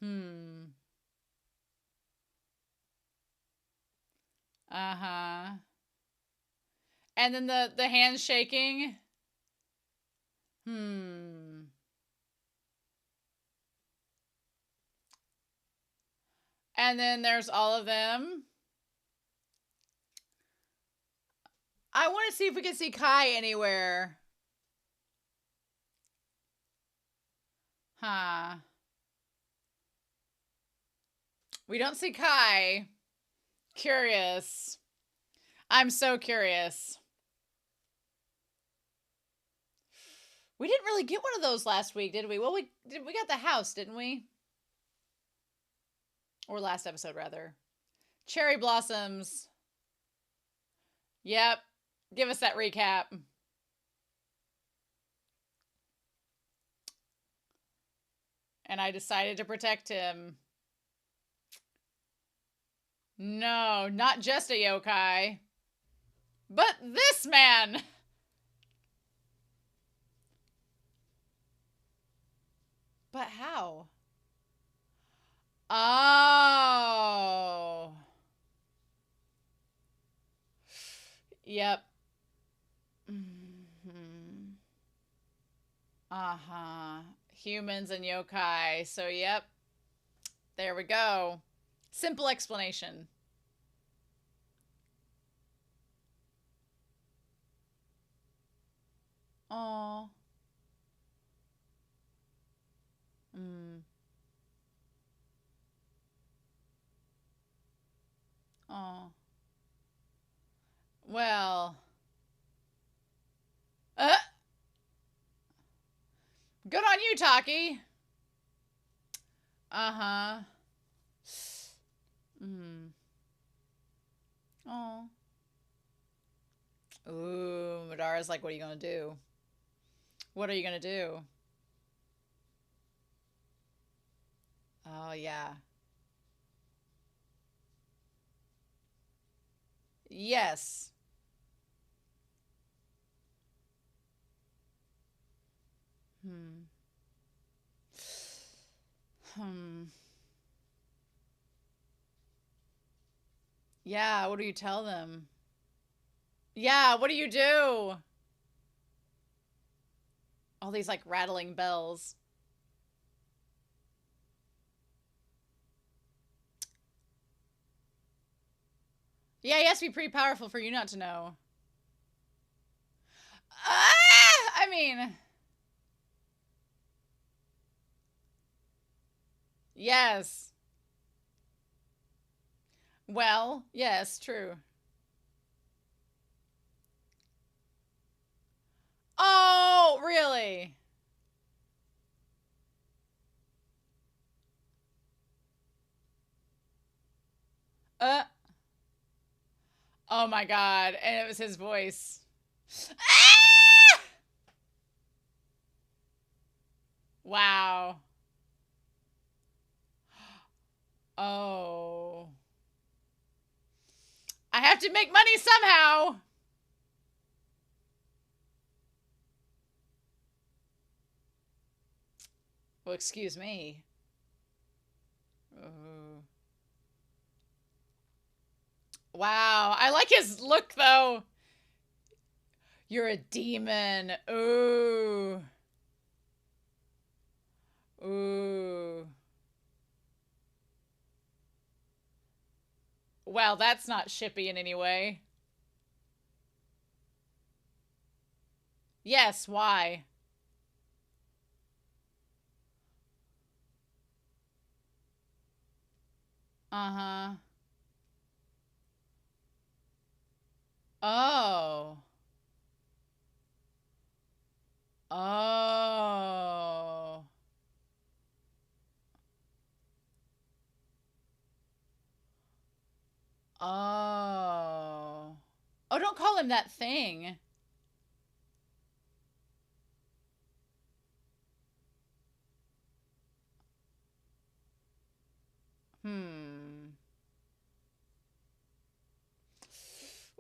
Hmm. Uh-huh. And then the handshaking. Hmm. And then there's all of them. I want to see if we can see Kai anywhere. Huh. We don't see Kai. Curious. I'm so curious. We didn't really get one of those last week, did we? Well, we got the house, didn't we? Or last episode, rather. Cherry blossoms. Yep. Give us that recap. And I decided to protect him. No, not just a yokai. But this man! But how? Oh. Yep. Mm-hmm. Uh-huh. Humans and yokai. So, yep. There we go. Simple explanation. Oh. Mm. Oh. Well. Uh. Good on you, Taki. Uh-huh. Mm. Oh. Ooh, Madara's like, what are you gonna do? What are you gonna do? Oh, yeah. Yes. Hmm. Hmm. Yeah, what do you tell them? Yeah, what do you do? All these like rattling bells. Yeah, he has to be pretty powerful for you not to know. I mean, yes. Well, yes, true. Oh, really? Uh, oh my God. And it was his voice. Ah! Wow. Oh. I have to make money somehow. Well, excuse me. Ooh. Wow. I like his look, though. You're a demon. Ooh. Ooh. Well, that's not shippy in any way. Yes, why? Uh-huh. Oh. Oh. Oh. Oh, don't call him that thing. Hmm.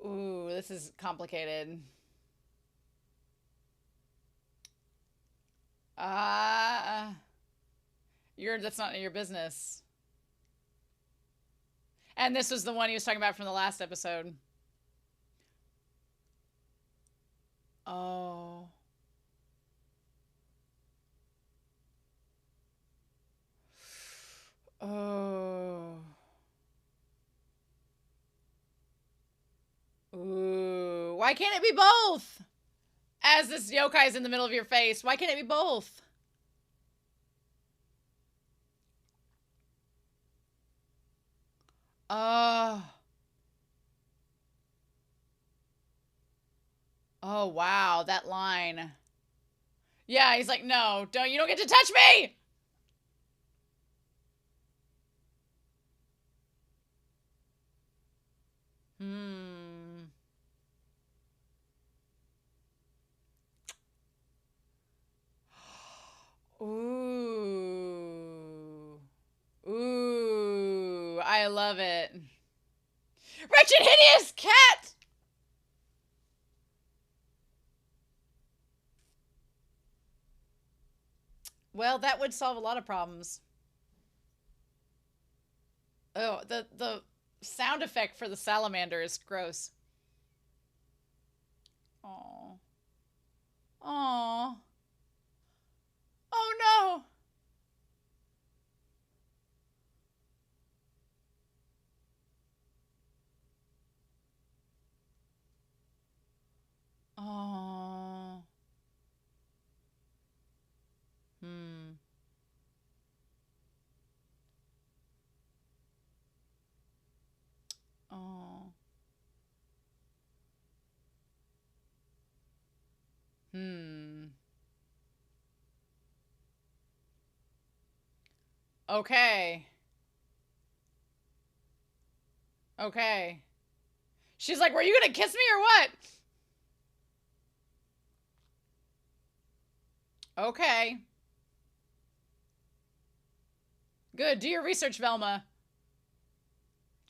Ooh, this is complicated. Uh, That's not your business. And this was the one he was talking about from the last episode. Oh. Oh. Ooh. Why can't it be both? As this yokai is in the middle of your face, why can't it be both? Oh. Oh, wow. That line. Yeah, he's like, no, you don't get to touch me! Hmm. Ooh. Ooh. I love it. Wretched, hideous cat! Well, that would solve a lot of problems. Oh, the sound effect for the salamander is gross. Oh. Oh. Oh no. Oh. Hmm. Oh. Hmm. Okay. Okay. She's like, were you gonna kiss me or what? Okay. Good. Do your research, Velma.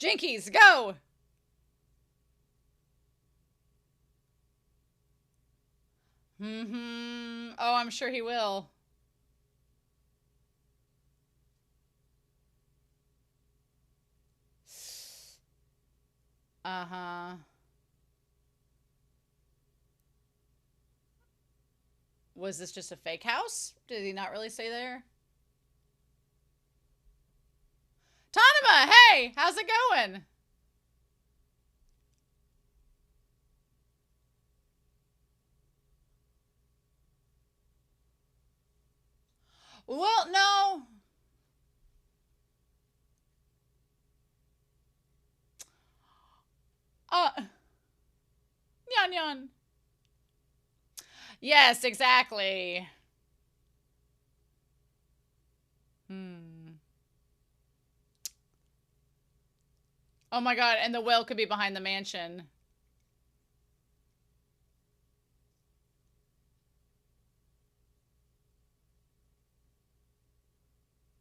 Jinkies, go! Mm-hmm. Oh, I'm sure he will. Uh-huh. Was this just a fake house? Did he not really stay there? Tanima, hey! How's it going? Well, no. Nyan nyan. Yes, exactly. Hmm. Oh my god, and the well could be behind the mansion.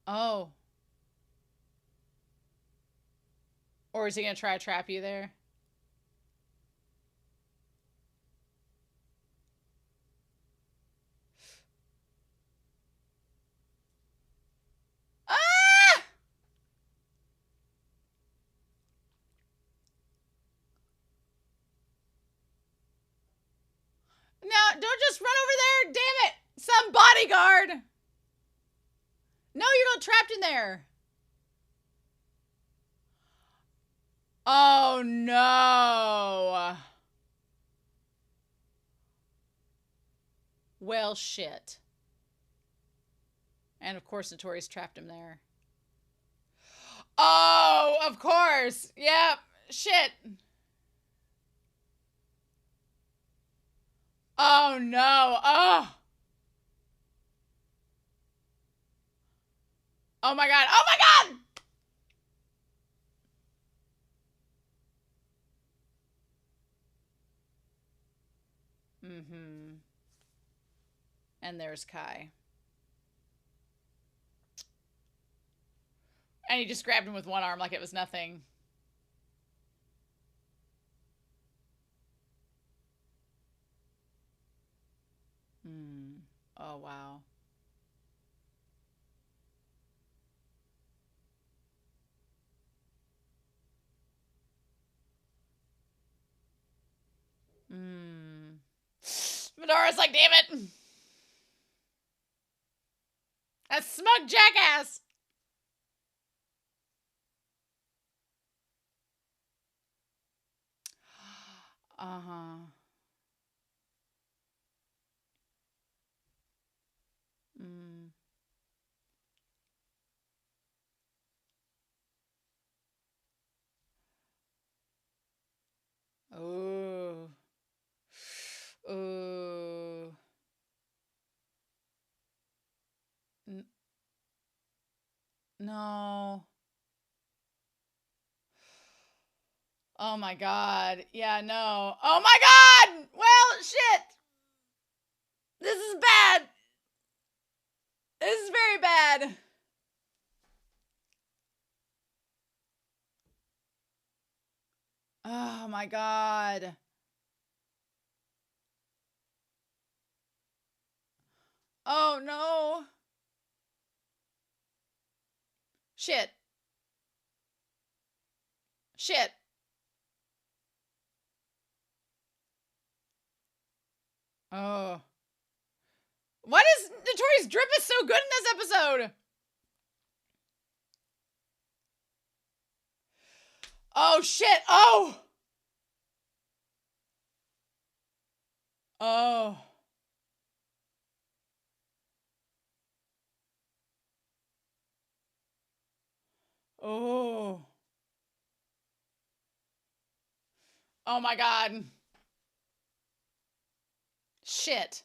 Oh. Or is he gonna try to trap you there? Ah! No, don't just run over there! Damn it! Some bodyguard! No, you're not trapped in there! Oh no! Well, shit. And of course, Notorious trapped him there. Oh, of course! Yep. Shit. Oh no! Oh! Oh my god! Oh my god! Mm-hmm. And there's Kai. And he just grabbed him with one arm like it was nothing. Hmm. Oh, wow. Midori's like, damn it. That smug jackass. Uh-huh. Mm. Ooh. Ooh. No. Oh my god. Yeah, no. Oh my god! Well, shit! This is bad! This is very bad. Oh my god. Oh no. Shit. Shit. Oh. Why does Notorious Drip is so good in this episode? Oh shit. Oh. Oh. Oh. Oh my god. Shit.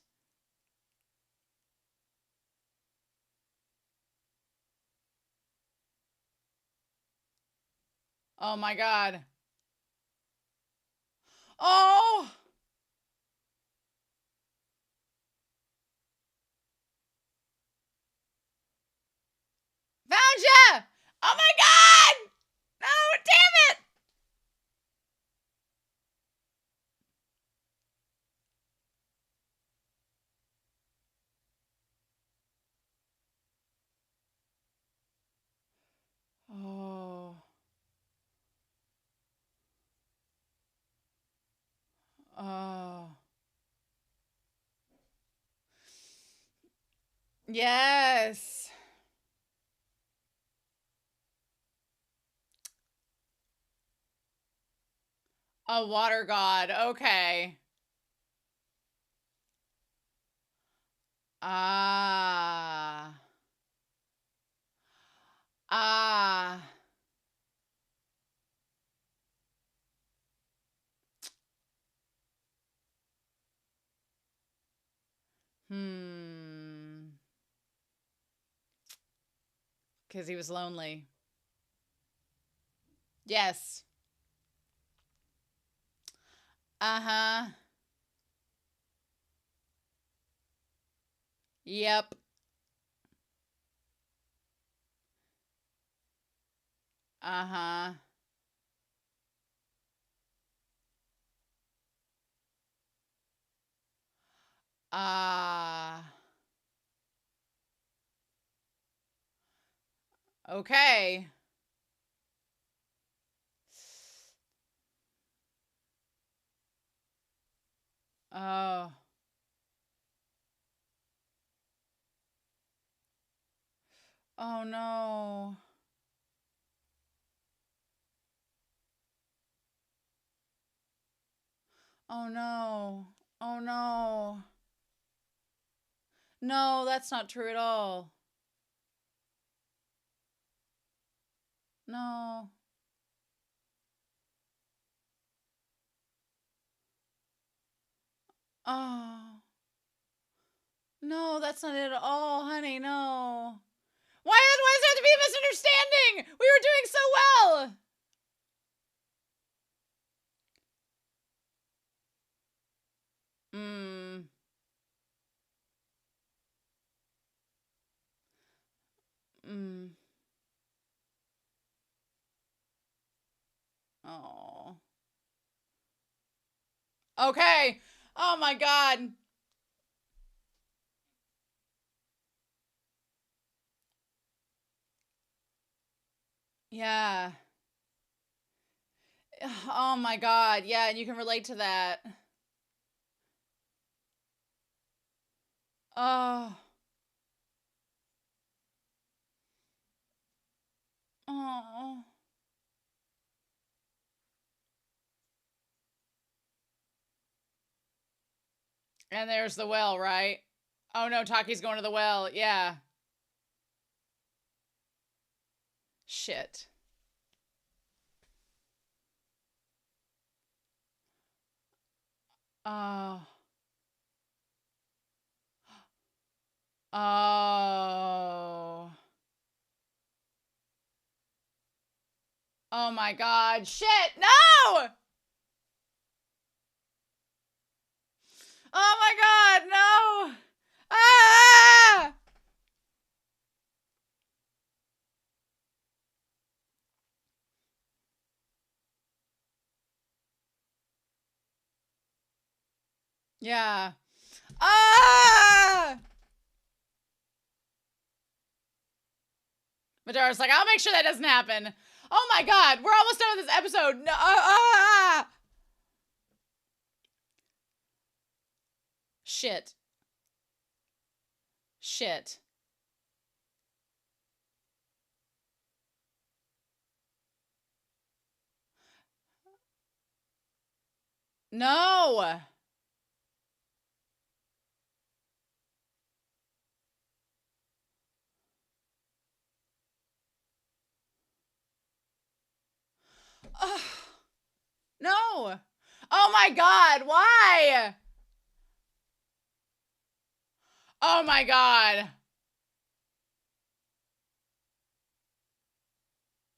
Oh my god. Oh. Found ya! Oh my god! No, damn it! Oh. Oh. Yes. A water god. Okay. Ah. Ah. Hmm. Because he was lonely. Yes. Uh-huh. Yep. Uh-huh. Ah. Okay. Oh. Oh no. Oh no. Oh no. No, that's not true at all. No. Oh. No, that's not it at all, honey. No. Why does there have to be a misunderstanding? We were doing so well. Hmm. Hmm. Oh. Okay. Oh my god. Yeah. Oh my god. Yeah, and you can relate to that. Oh. Oh. And there's the well, right? Oh no, Taki's going to the well. Yeah. Shit. Oh. Oh. Oh my god. Shit. No! Oh my god, no! Ah! Yeah. Ah! Madara's like, I'll make sure that doesn't happen. Oh my god, we're almost done with this episode. No. Shit. Shit. No. Ugh. No. Oh my god, why? Oh my god.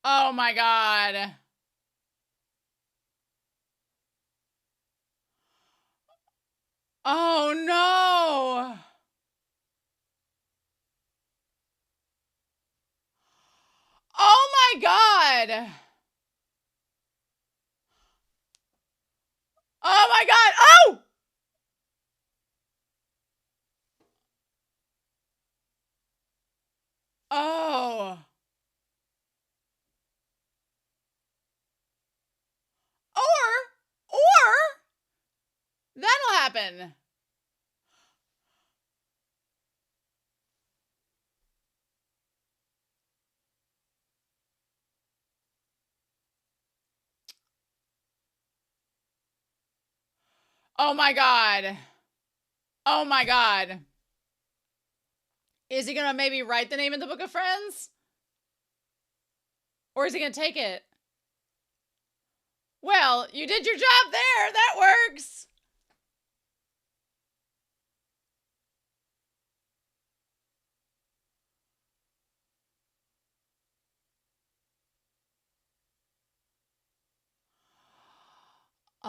Oh my god. Oh no. Oh my god. Oh my god. Oh! Oh. Or that'll happen. Oh my god. Oh my god. Is he gonna maybe write the name in the Book of Friends? Or is he gonna take it? Well, you did your job there. That works.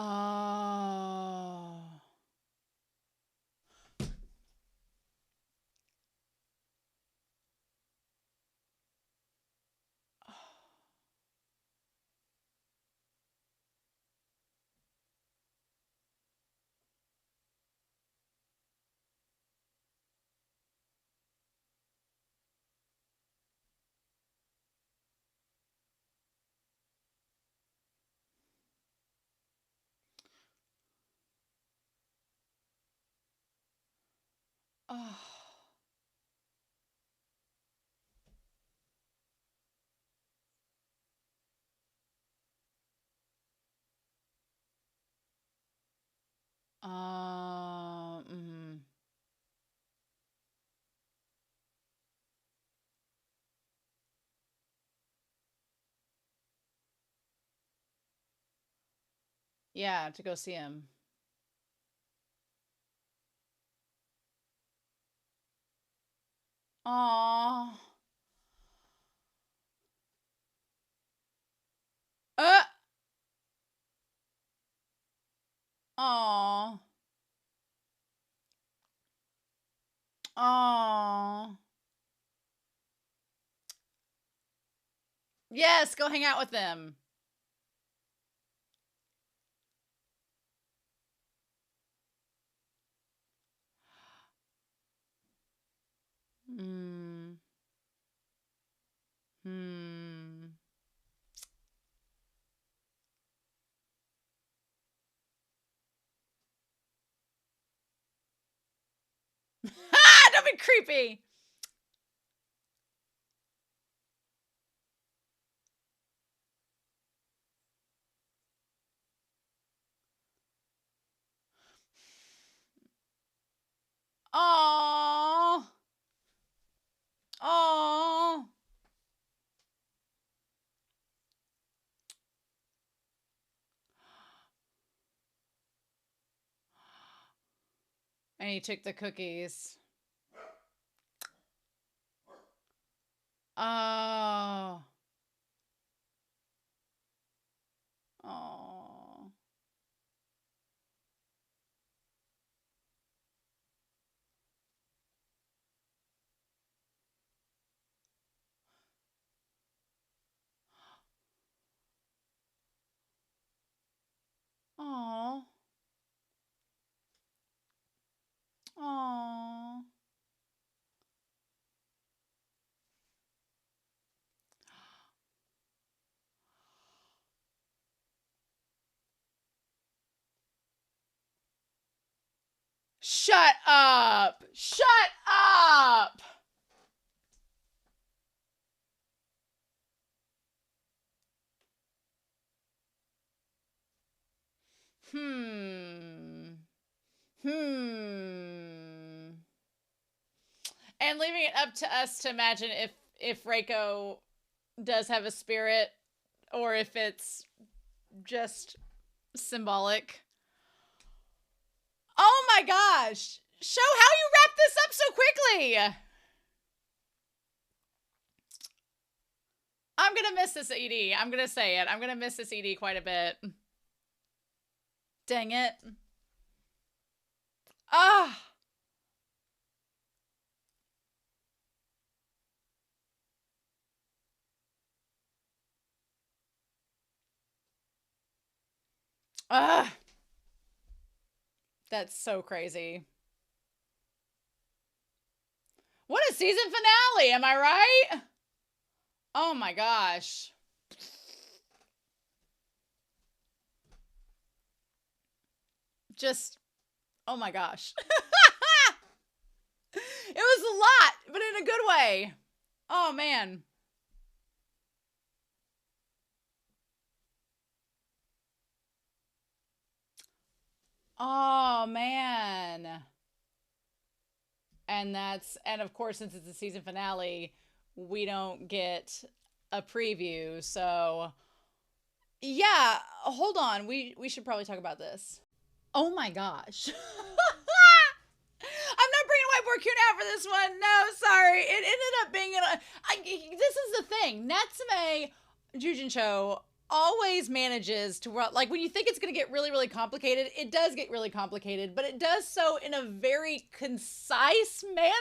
Oh. Oh. Mm. Yeah, to go see him. Aww. Uh. Aww. Aww. Yes, go hang out with them. Hmm. Hmm. be creepy. Aww. Aww. And he took the cookies. Oh. Oh. Oh. Oh. Shut up. Shut up. Hmm. And leaving it up to us to imagine if Reiko does have a spirit or if it's just symbolic. Oh my gosh. Show how you wrap this up so quickly. I'm going to miss this ED. I'm going to say it. I'm going to miss this ED quite a bit. Dang it. Ah. Ah. That's so crazy. What a season finale, am I right? Oh my gosh. Just, oh my gosh. It was a lot, but in a good way. Oh man. Oh man. And of course, since it's the season finale, we don't get a preview. So yeah, hold on. We should probably talk about this. Oh my gosh. I'm not bringing Whiteboard Q now for this one. No, sorry. It ended up being this is the thing. Natsume Yujin-Cho always manages to, like, when you think it's going to get really, really complicated, it does get really complicated, but it does so in a very concise manner.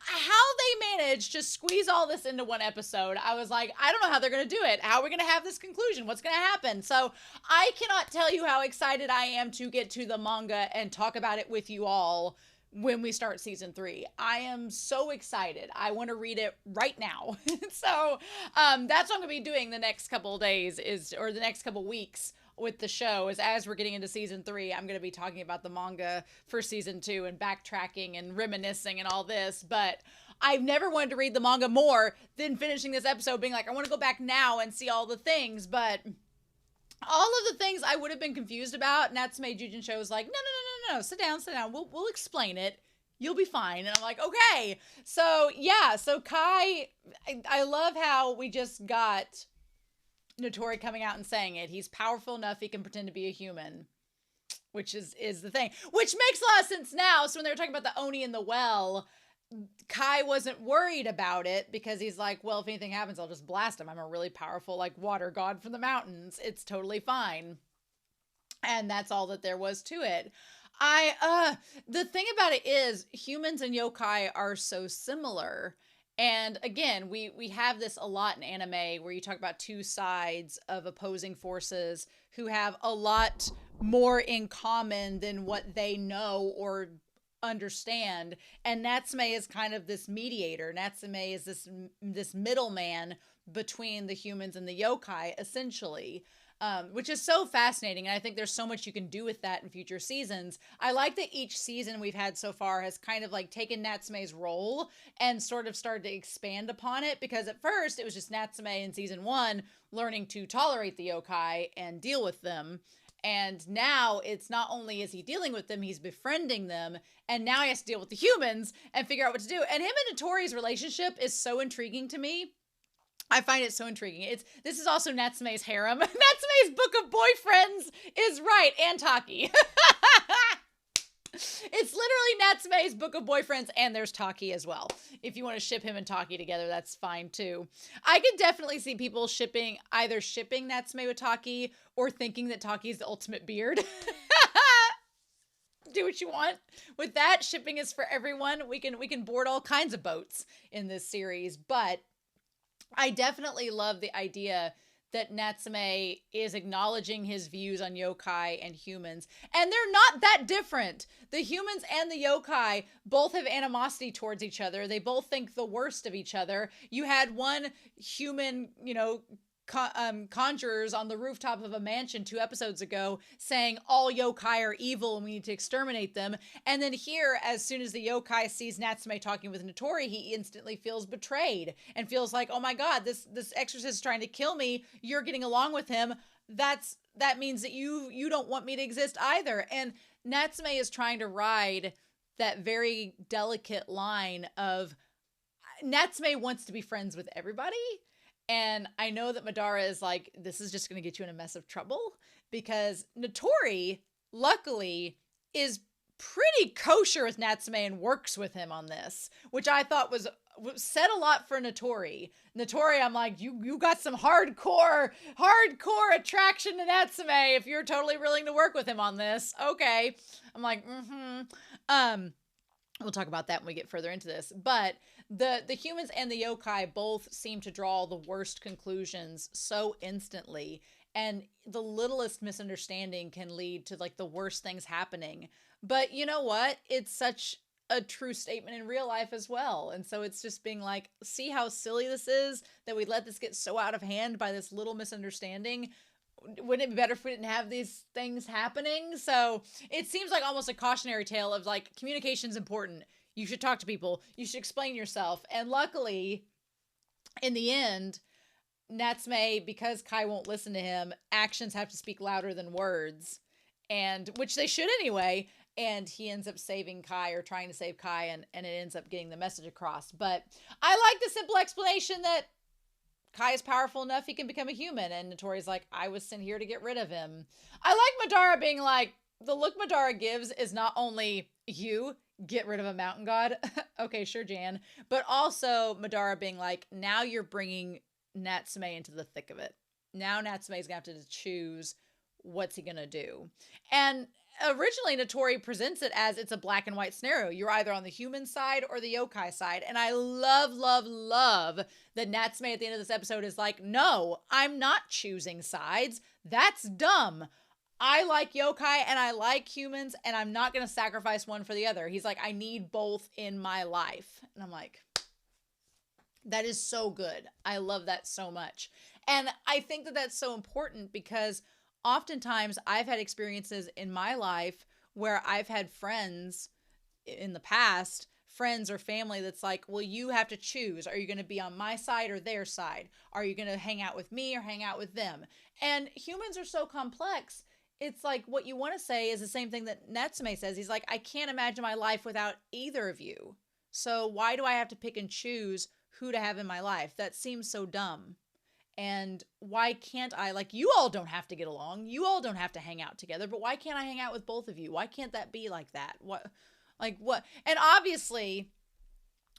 How they manage to squeeze all this into one episode, I was like, I don't know how they're going to do it. How are we going to have this conclusion? What's going to happen? So I cannot tell you how excited I am to get to the manga and talk about it with you all when we start season 3. I am so excited. I want to read it right now. So that's what I'm going to be doing the next couple of days or the next couple of weeks with the show is as we're getting into season 3, I'm going to be talking about the manga for season 2 and backtracking and reminiscing and all this. But I've never wanted to read the manga more than finishing this episode being like, I want to go back now and see all the things. But all of the things I would have been confused about, Natsume Yujin-Cho was like, no, sit down. We'll explain it. You'll be fine. And I'm like, okay. So yeah, so Kai, I love how we just got Notori coming out and saying it. He's powerful enough he can pretend to be a human, which is the thing. Which makes a lot of sense now. So when they were talking about the Oni in the well, Kai wasn't worried about it because he's like, well, if anything happens, I'll just blast him. I'm a really powerful, like, water god from the mountains. It's totally fine. And that's all that there was to it. The thing about it is humans and yokai are so similar. And again, we have this a lot in anime where you talk about two sides of opposing forces who have a lot more in common than what they know or understand. And Natsume is kind of this mediator. Natsume is this middleman between the humans and the yokai, essentially. which is so fascinating. And I think there's so much you can do with that in future seasons. I like that each season we've had so far has kind of like taken Natsume's role and sort of started to expand upon it, because at first it was just Natsume in season 1 learning to tolerate the yokai and deal with them. And now it's not only is he dealing with them, he's befriending them. And now he has to deal with the humans and figure out what to do. And him and Notori's relationship is so intriguing to me. I find it so intriguing. This is also Natsume's harem. Natsume's book of boyfriends is right. And Taki. It's literally Natsume's book of boyfriends, and there's Taki as well. If you want to ship him and Taki together, that's fine too. I could definitely see people either shipping Natsume with Taki or thinking that Taki is the ultimate beard. Do what you want with that. Shipping is for everyone. We can board all kinds of boats in this series, but I definitely love the idea that Natsume is acknowledging his views on yokai and humans. And they're not that different. The humans and the yokai both have animosity towards each other. They both think the worst of each other. You had one human, conjurers on the rooftop of a mansion 2 episodes ago saying all yokai are evil and we need to exterminate them. And then here, as soon as the yokai sees Natsume talking with Notori, he instantly feels betrayed and feels like, oh my God, this exorcist is trying to kill me. You're getting along with him. That means that you don't want me to exist either. And Natsume is trying to ride that very delicate line of Natsume wants to be friends with everybody. And I know that Madara is like, this is just going to get you in a mess of trouble, because Notori, luckily, is pretty kosher with Natsume and works with him on this, which I thought said a lot for Notori. Notori, I'm like, you got some hardcore attraction to Natsume if you're totally willing to work with him on this. Okay. I'm like, we'll talk about that when we get further into this. But the humans and the yokai both seem to draw the worst conclusions so instantly. And the littlest misunderstanding can lead to like the worst things happening. But you know what? It's such a true statement in real life as well. And so it's just being like, see how silly this is that we let this get so out of hand by this little misunderstanding. Wouldn't it be better if we didn't have these things happening? So it seems like almost a cautionary tale of like, communication's important. You should talk to people. You should explain yourself. And luckily, in the end, Natsume, because Kai won't listen to him, actions have to speak louder than words, and which they should anyway. And he ends up saving Kai, or trying to save Kai, and it ends up getting the message across. But I like the simple explanation that Kai is powerful enough he can become a human, and Notori's like, I was sent here to get rid of him. I like Madara being like, the look Madara gives is not only, you get rid of a mountain god. Okay, sure, Jan. But also Madara being like, now you're bringing Natsume into the thick of it. Now Natsume's gonna have to choose what's he gonna do. And originally Notori presents it as it's a black and white scenario. You're either on the human side or the yokai side. And I love that Natsume at the end of this episode is like, no, I'm not choosing sides. That's dumb. I like yokai and I like humans, and I'm not going to sacrifice one for the other. He's like, I need both in my life. And I'm like, that is so good. I love that so much. And I think that that's so important, because oftentimes I've had experiences in my life where I've had friends in the past, friends or family, that's like, well, you have to choose. Are you going to be on my side or their side? Are you going to hang out with me or hang out with them? And humans are so complex. It's like, what you want to say is the same thing that Natsume says. He's like, I can't imagine my life without either of you. So why do I have to pick and choose who to have in my life? That seems so dumb. And why can't I, like, you all don't have to get along. You all don't have to hang out together, but why can't I hang out with both of you? Why can't that be like that? What? And obviously,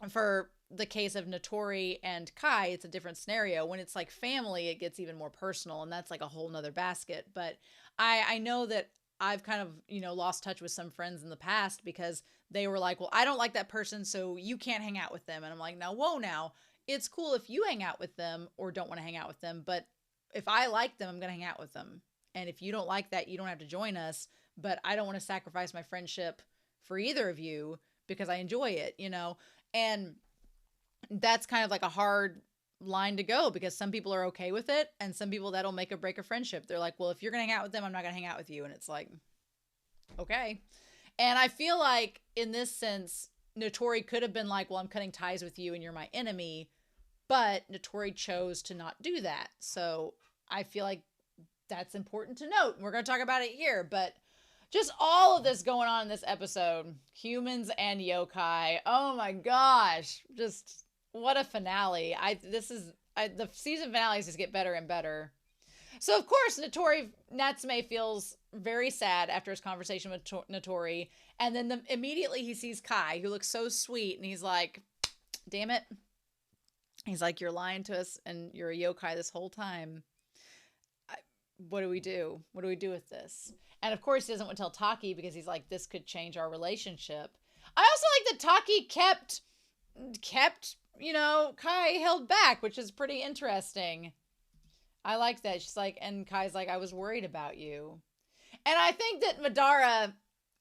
for the case of Notori and Kai, it's a different scenario. When it's like family, it gets even more personal, and that's like a whole nother basket. But I know that I've kind of, lost touch with some friends in the past because they were like, well, I don't like that person, so you can't hang out with them. And I'm like, now, it's cool if you hang out with them or don't want to hang out with them. But if I like them, I'm going to hang out with them. And if you don't like that, you don't have to join us. But I don't want to sacrifice my friendship for either of you because I enjoy it, And that's kind of like a hard line to go, because some people are okay with it, and some people that'll make or break a friendship. They're like, well, if you're gonna hang out with them, I'm not gonna hang out with you. And it's like, okay. And I feel like in this sense, Notori could have been like, well, I'm cutting ties with you and you're my enemy, but Notori chose to not do that. So I feel like that's important to note. We're going to talk about it here, but just all of this going on in this episode, humans and yokai. Oh my gosh. Just what a finale. The season finales just get better and better. So of course, Natsume feels very sad after his conversation with Notori. And then immediately he sees Kai, who looks so sweet. And he's like, damn it. He's like, you're lying to us and you're a yokai this whole time. What do we do? What do we do with this? And of course he doesn't want to tell Taki, because he's like, this could change our relationship. I also like that Taki kept, Kai held back, which is pretty interesting. I like that. She's like, and Kai's like, I was worried about you. And I think that Madara,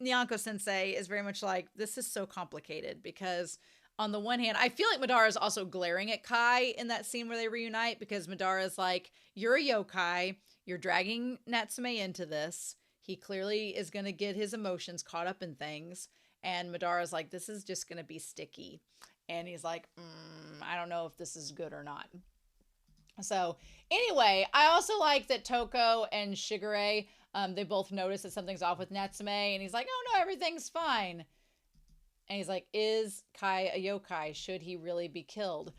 Nyanko Sensei, is very much like, this is so complicated, because on the one hand, I feel like Madara is also glaring at Kai in that scene where they reunite, because Madara is like, you're a yokai. You're dragging Natsume into this. He clearly is going to get his emotions caught up in things. And Madara's like, this is just going to be sticky. And he's like, I don't know if this is good or not. So anyway, I also like that Toko and Shigure, they both notice that something's off with Natsume, and he's like, oh no, everything's fine. And he's like, is Kai a yokai? Should he really be killed?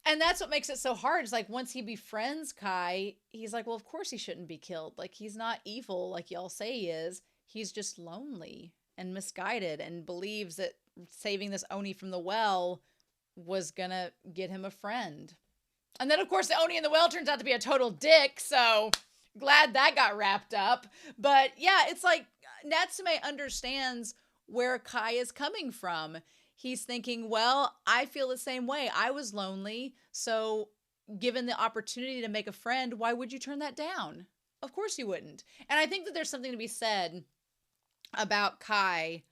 And that's what makes it so hard. It's like, once he befriends Kai, he's like, well, of course he shouldn't be killed. Like, he's not evil like y'all say he is. He's just lonely and misguided and believes that saving this Oni from the well was gonna get him a friend. And then, of course, the Oni in the well turns out to be a total dick, so glad that got wrapped up. But yeah, it's like Natsume understands where Kai is coming from. He's thinking, well, I feel the same way. I was lonely, so given the opportunity to make a friend, why would you turn that down? Of course you wouldn't. And I think that there's something to be said about Kai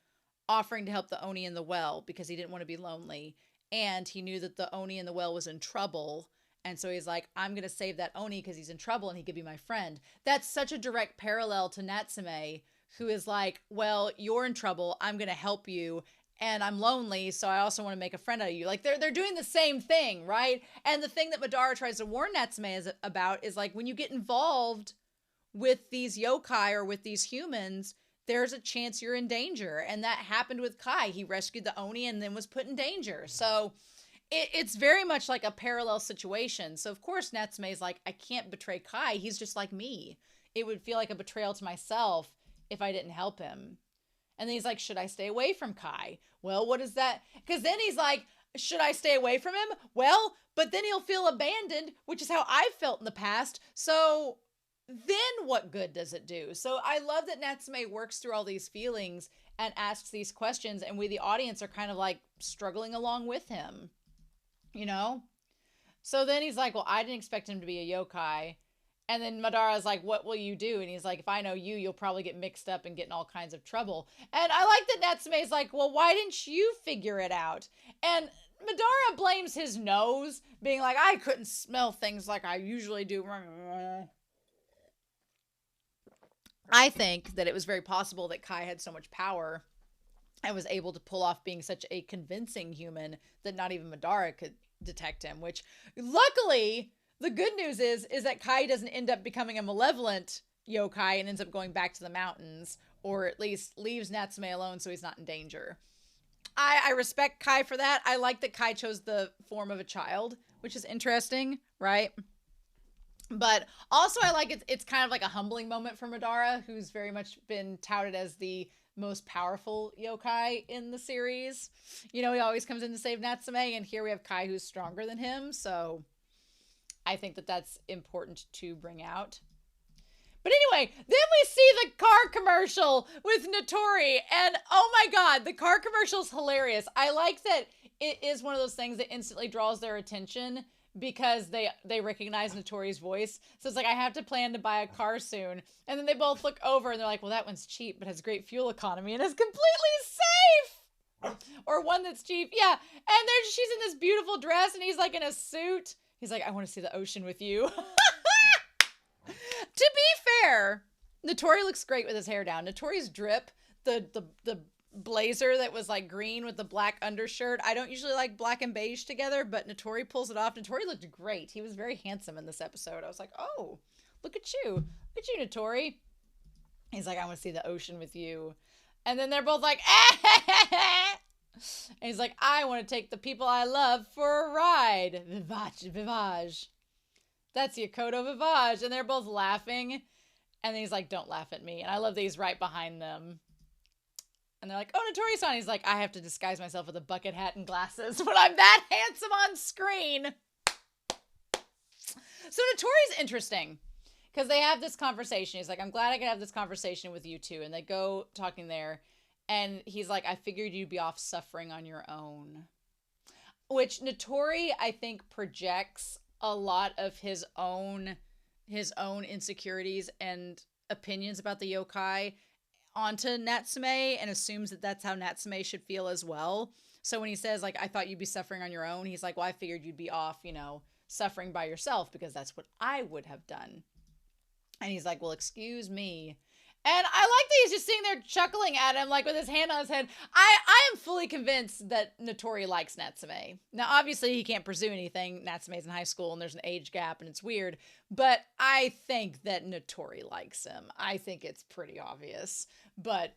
offering to help the Oni in the well because he didn't want to be lonely. And he knew that the Oni in the well was in trouble. And so he's like, I'm going to save that Oni because he's in trouble and he could be my friend. That's such a direct parallel to Natsume, who is like, well, you're in trouble. I'm going to help you. And I'm lonely, so I also want to make a friend out of you. Like, they're doing the same thing, right? And the thing that Madara tries to warn Natsume about is, like, when you get involved with these yokai or with these humans, there's a chance you're in danger. And that happened with Kai. He rescued the Oni and then was put in danger. So it's very much like a parallel situation. So, of course, Natsume is like, I can't betray Kai. He's just like me. It would feel like a betrayal to myself if I didn't help him. And then he's like, should I stay away from Kai? Well, what is that? Because then he's like, should I stay away from him? Well, but then he'll feel abandoned, which is how I've felt in the past. So then what good does it do? So I love that Natsume works through all these feelings and asks these questions. And we, the audience, are kind of like struggling along with him, you know? So then he's like, well, I didn't expect him to be a yokai. And then Madara's like, what will you do? And he's like, if I know you, you'll probably get mixed up and get in all kinds of trouble. And I like that Natsume's like, well, why didn't you figure it out? And Madara blames his nose, being like, I couldn't smell things like I usually do. I think that it was very possible that Kai had so much power and was able to pull off being such a convincing human that not even Madara could detect him, which luckily... The good news is that Kai doesn't end up becoming a malevolent yokai and ends up going back to the mountains, or at least leaves Natsume alone so he's not in danger. I respect Kai for that. I like that Kai chose the form of a child, which is interesting, right? But also I like it's kind of like a humbling moment for Madara, who's very much been touted as the most powerful yokai in the series. You know, he always comes in to save Natsume, and here we have Kai who's stronger than him, so... I think that that's important to bring out. But anyway, then we see the car commercial with Notori, and oh my god, the car commercial's hilarious. I like that it is one of those things that instantly draws their attention because they recognize Notori's voice. So it's like, I have to plan to buy a car soon. And then they both look over and they're like, well, that one's cheap, but has great fuel economy and is completely safe. Or one that's cheap. Yeah. And she's in this beautiful dress and he's like in a suit. He's like, I want to see the ocean with you. To be fair, Notori looks great with his hair down. Notori's drip, the blazer that was like green with the black undershirt. I don't usually like black and beige together, but Notori pulls it off. Notori looked great. He was very handsome in this episode. I was like, oh, look at you. Look at you, Notori. He's like, I want to see the ocean with you. And then they're both like, ah! And he's like, I want to take the people I love for a ride. Vivage, vivage. That's Yokota Vivage. And they're both laughing. And then he's like, don't laugh at me. And I love that he's right behind them. And they're like, oh, Notori's on. He's like, I have to disguise myself with a bucket hat and glasses when I'm that handsome on screen. So Notori's interesting. Because they have this conversation. He's like, I'm glad I could have this conversation with you two. And they go talking there. And he's like, I figured you'd be off suffering on your own. Which Notori, I think, projects a lot of his own insecurities and opinions about the yokai onto Natsume and assumes that that's how Natsume should feel as well. So when he says, like, I thought you'd be suffering on your own, he's like, well, I figured you'd be off, suffering by yourself because that's what I would have done. And he's like, well, excuse me. And I like that he's just sitting there chuckling at him, like with his hand on his head. I am fully convinced that Notori likes Natsume. Now, obviously, he can't pursue anything. Natsume's in high school, and there's an age gap, and it's weird. But I think that Notori likes him. I think it's pretty obvious. But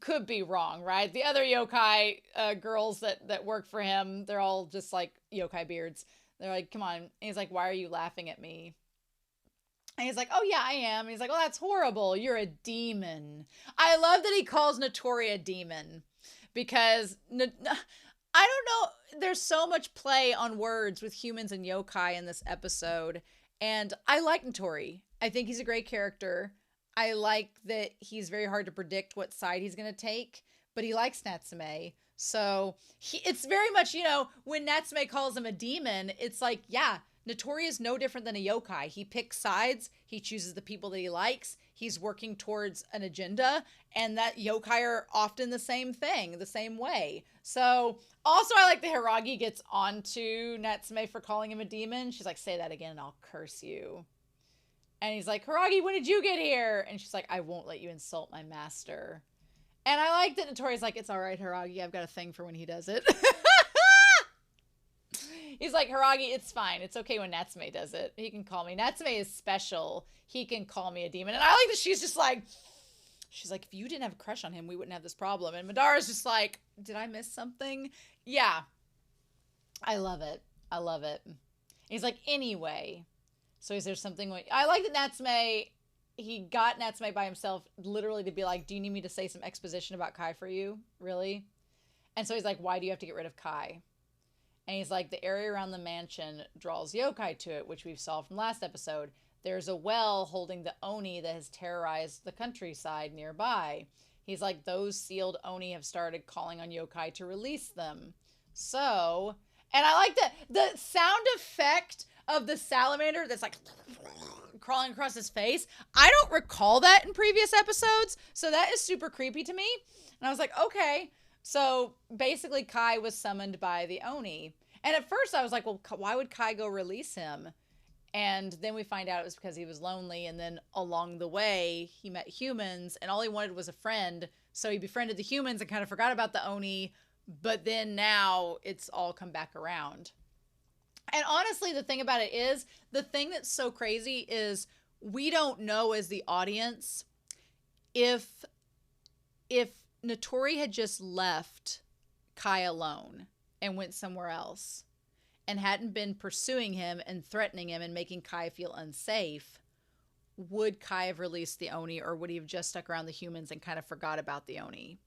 could be wrong, right? The other yokai girls that work for him, they're all just like yokai beards. They're like, come on. And he's like, why are you laughing at me? And he's like, oh, yeah, I am. And he's like, oh, that's horrible. You're a demon. I love that he calls Notori a demon because I don't know. There's so much play on words with humans and yokai in this episode. And I like Notori. I think he's a great character. I like that he's very hard to predict what side he's going to take, but he likes Natsume. So it's very much, when Natsume calls him a demon, it's like, yeah, Notori is no different than a yokai. He picks sides. He chooses the people that he likes. He's working towards an agenda. And that yokai are often the same thing, the same way. So also I like that Hiragi gets onto Natsume for calling him a demon. She's like, say that again and I'll curse you. And he's like, Hiragi, when did you get here? And she's like, I won't let you insult my master. And I like that Notori's like, it's all right, Hiragi. I've got a thing for when he does it. He's like, Hiragi, it's fine. It's okay when Natsume does it. He can call me. Natsume is special. He can call me a demon. And I like that she's like, if you didn't have a crush on him, we wouldn't have this problem. And Madara's just like, did I miss something? Yeah. I love it. I love it. He's like, anyway. So is there something? I like that Natsume, he got Natsume by himself literally to be like, do you need me to say some exposition about Kai for you? Really? And so he's like, why do you have to get rid of Kai? And he's like, the area around the mansion draws yokai to it, which we saw from last episode. There's a well holding the oni that has terrorized the countryside nearby. He's like, those sealed oni have started calling on yokai to release them. So, and I like the sound effect of the salamander that's like crawling across his face. I don't recall that in previous episodes. So that is super creepy to me. And I was like, okay. So basically Kai was summoned by the Oni. And at first I was like, well, why would Kai go release him? And then we find out it was because he was lonely. And then along the way, he met humans and all he wanted was a friend. So he befriended the humans and kind of forgot about the Oni. But then now it's all come back around. And honestly, the thing about it is, the thing that's so crazy is we don't know as the audience if Notori had just left Kai alone and went somewhere else and hadn't been pursuing him and threatening him and making Kai feel unsafe, would Kai have released the Oni, or would he have just stuck around the humans and kind of forgot about the Oni?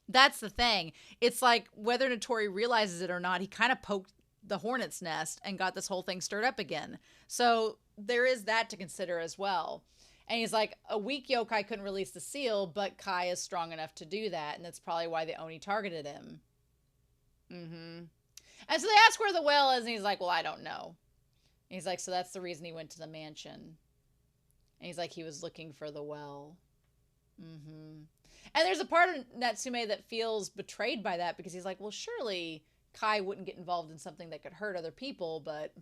That's the thing. It's like whether Notori realizes it or not, he kind of poked the hornet's nest and got this whole thing stirred up again. So there is that to consider as well. And he's like, a weak yokai couldn't release the seal, but Kai is strong enough to do that. And that's probably why the Oni targeted him. And so they ask where the well is, and he's like, well, I don't know. And he's like, so that's the reason he went to the mansion. And he's like, he was looking for the well. And there's a part of Natsume that feels betrayed by that because he's like, well, surely Kai wouldn't get involved in something that could hurt other people, but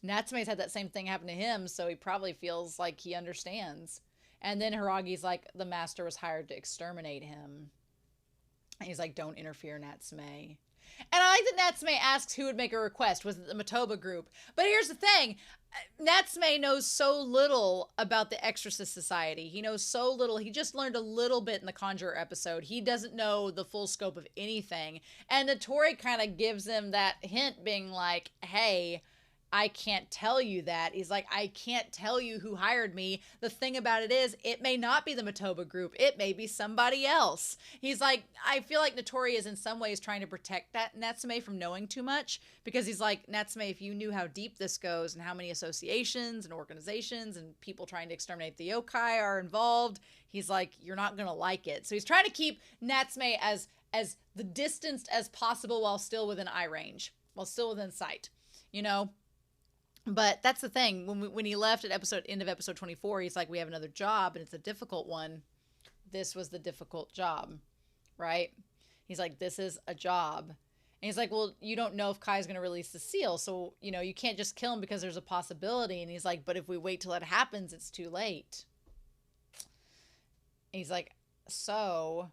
Natsume's had that same thing happen to him, so he probably feels like he understands. And then Hiragi's like, the master was hired to exterminate him. And he's like, don't interfere, Natsume. And I like that Natsume asks who would make a request. Was it the Matoba group? But here's the thing. Natsume knows so little about the Exorcist Society. He knows so little. He just learned a little bit in the Conjurer episode. He doesn't know the full scope of anything. And Notori kind of gives him that hint, being like, hey, I can't tell you that. He's like, I can't tell you who hired me. The thing about it is, it may not be the Matoba group. It may be somebody else. He's like, I feel like Notori is in some ways trying to protect that Natsume from knowing too much, because he's like, Natsume, if you knew how deep this goes and how many associations and organizations and people trying to exterminate the yokai are involved, he's like, you're not going to like it. So he's trying to keep Natsume as the distanced as possible while still within eye range, while still within sight, you know? But that's the thing. When he left at end of episode 24, he's like, we have another job, and it's a difficult one. This was the difficult job, right? He's like, this is a job. And he's like, well, you don't know if Kai's going to release the seal. So, you know, you can't just kill him because there's a possibility. And he's like, but if we wait till it happens, it's too late. And he's like, so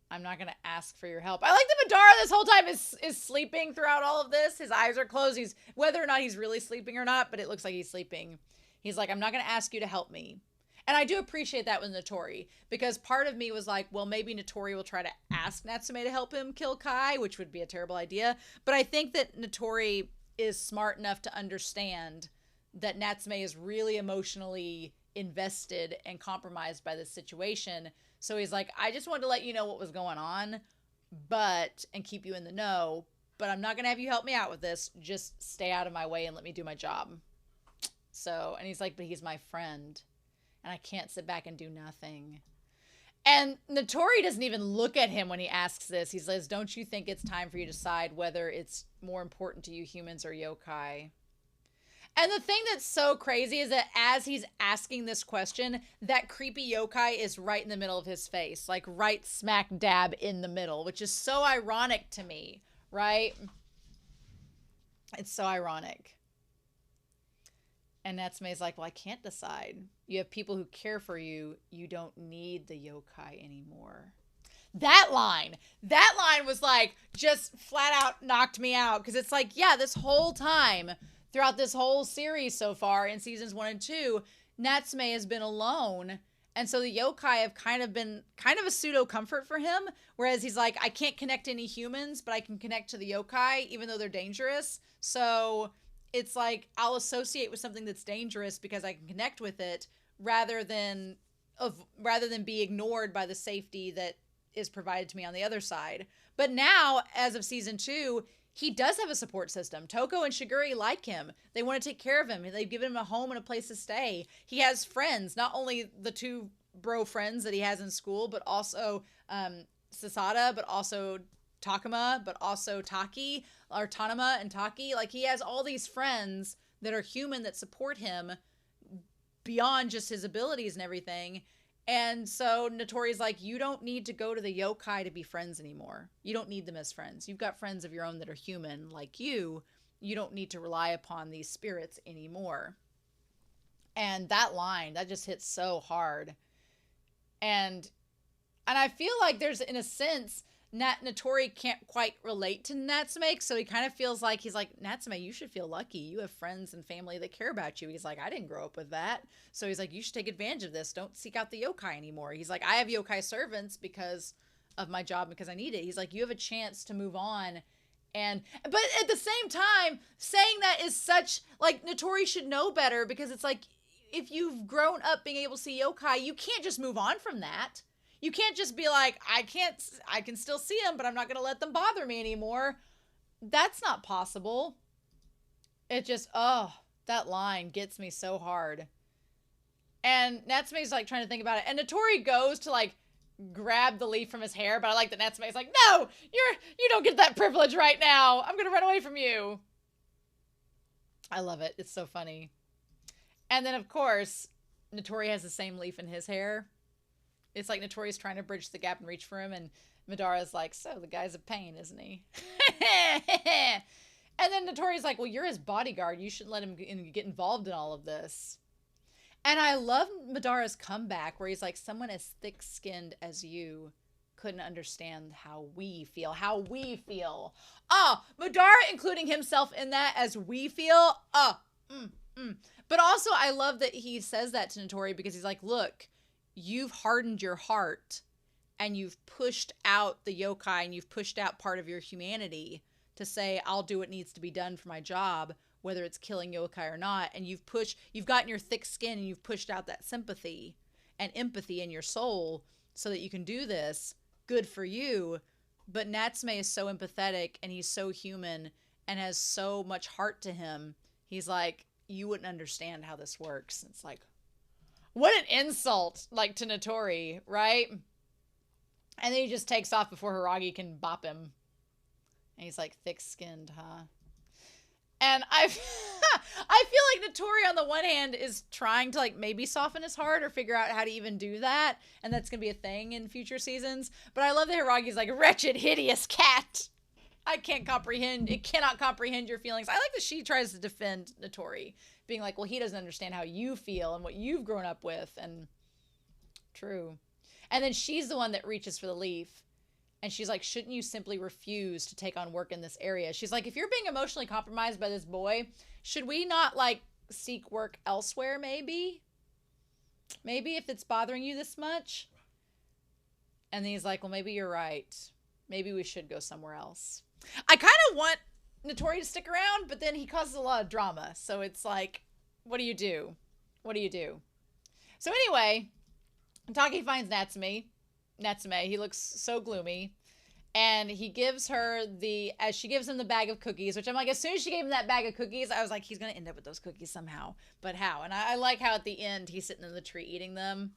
I'm not going to ask for your help. I like that Madara this whole time is sleeping throughout all of this. His eyes are closed. He's, whether or not he's really sleeping or not, but it looks like he's sleeping. He's like, I'm not going to ask you to help me. And I do appreciate that with Notori, because part of me was like, well, maybe Notori will try to ask Natsume to help him kill Kai, which would be a terrible idea. But I think that Notori is smart enough to understand that Natsume is really emotionally invested and compromised by this situation. So he's like, I just wanted to let you know what was going on, and keep you in the know, but I'm not going to have you help me out with this. Just stay out of my way and let me do my job. So, and he's like, but he's my friend, and I can't sit back and do nothing. And Notori doesn't even look at him when he asks this. He says, don't you think it's time for you to decide whether it's more important to you humans or yokai? And the thing that's so crazy is that as he's asking this question, that creepy yokai is right in the middle of his face, like right smack dab in the middle, which is so ironic to me, right? It's so ironic. And Natsume's like, well, I can't decide. You have people who care for you. You don't need the yokai anymore. That line was like, just flat out knocked me out. Because it's like, yeah, this whole time, throughout this whole series so far in seasons 1 and 2, Natsume has been alone. And so the yokai have kind of been a pseudo comfort for him. Whereas he's like, I can't connect to any humans, but I can connect to the yokai, even though they're dangerous. So it's like, I'll associate with something that's dangerous because I can connect with it rather than be ignored by the safety that is provided to me on the other side. But now, as of season 2, he does have a support system. Toko and Shiguri like him. They want to take care of him. They've given him a home and a place to stay. He has friends, not only the 2 bro friends that he has in school, but also Sasada, but also Takuma, but also Taki, or Tanama and Taki. Like, he has all these friends that are human that support him beyond just his abilities and everything. And so Notori's like, you don't need to go to the yokai to be friends anymore. You don't need them as friends. You've got friends of your own that are human like you. You don't need to rely upon these spirits anymore. And that line, that just hits so hard. And I feel like there's, in a sense, Notori can't quite relate to Natsume, so he kind of feels like, he's like, Natsume, you should feel lucky. You have friends and family that care about you. He's like, I didn't grow up with that. So he's like, you should take advantage of this. Don't seek out the yokai anymore. He's like, I have yokai servants because of my job, because I need it. He's like, you have a chance to move on. But at the same time, saying that is such, like, Notori should know better, because it's like, if you've grown up being able to see yokai, you can't just move on from that. You can't just be like, I can still see them, but I'm not going to let them bother me anymore. That's not possible. It just, that line gets me so hard. And Natsume's like trying to think about it. And Notori goes to like grab the leaf from his hair, but I like that Natsume's like, no, you don't get that privilege right now. I'm going to run away from you. I love it. It's so funny. And then, of course, Notori has the same leaf in his hair. It's like Notori's trying to bridge the gap and reach for him, and Madara's like, so the guy's a pain, isn't he? And then Notori's like, well, you're his bodyguard. You shouldn't let him get involved in all of this. And I love Madara's comeback where he's like, someone as thick-skinned as you couldn't understand how we feel. How we feel. Oh, Madara including himself in that as we feel. But also, I love that he says that to Notori because he's like, look, you've hardened your heart and you've pushed out the yokai and you've pushed out part of your humanity to say, I'll do what needs to be done for my job, whether it's killing yokai or not. And you've gotten your thick skin and you've pushed out that sympathy and empathy in your soul so that you can do this. Good for you. But Natsume is so empathetic and he's so human and has so much heart to him. He's like, you wouldn't understand how this works. It's like, what an insult, like, to Notori, right? And then he just takes off before Hiragi can bop him. And he's like, thick-skinned, huh? And I feel like Notori on the one hand is trying to like maybe soften his heart or figure out how to even do that. And that's going to be a thing in future seasons. But I love that Hiragi's like, wretched, hideous cat. It cannot comprehend your feelings. I like that she tries to defend Notori, being like, well, he doesn't understand how you feel and what you've grown up with. And true. And then she's the one that reaches for the leaf. And she's like, shouldn't you simply refuse to take on work in this area? She's like, if you're being emotionally compromised by this boy, should we not like seek work elsewhere maybe? Maybe if it's bothering you this much? And then he's like, well, maybe you're right. Maybe we should go somewhere else. I kind of want Notori to stick around, but then he causes a lot of drama. So it's like, what do you do? What do you do? So anyway, Taki finds Natsume, he looks so gloomy. And he gives her as she gives him the bag of cookies, which I'm like, as soon as she gave him that bag of cookies, I was like, he's going to end up with those cookies somehow. But how? And I like how at the end, he's sitting in the tree eating them.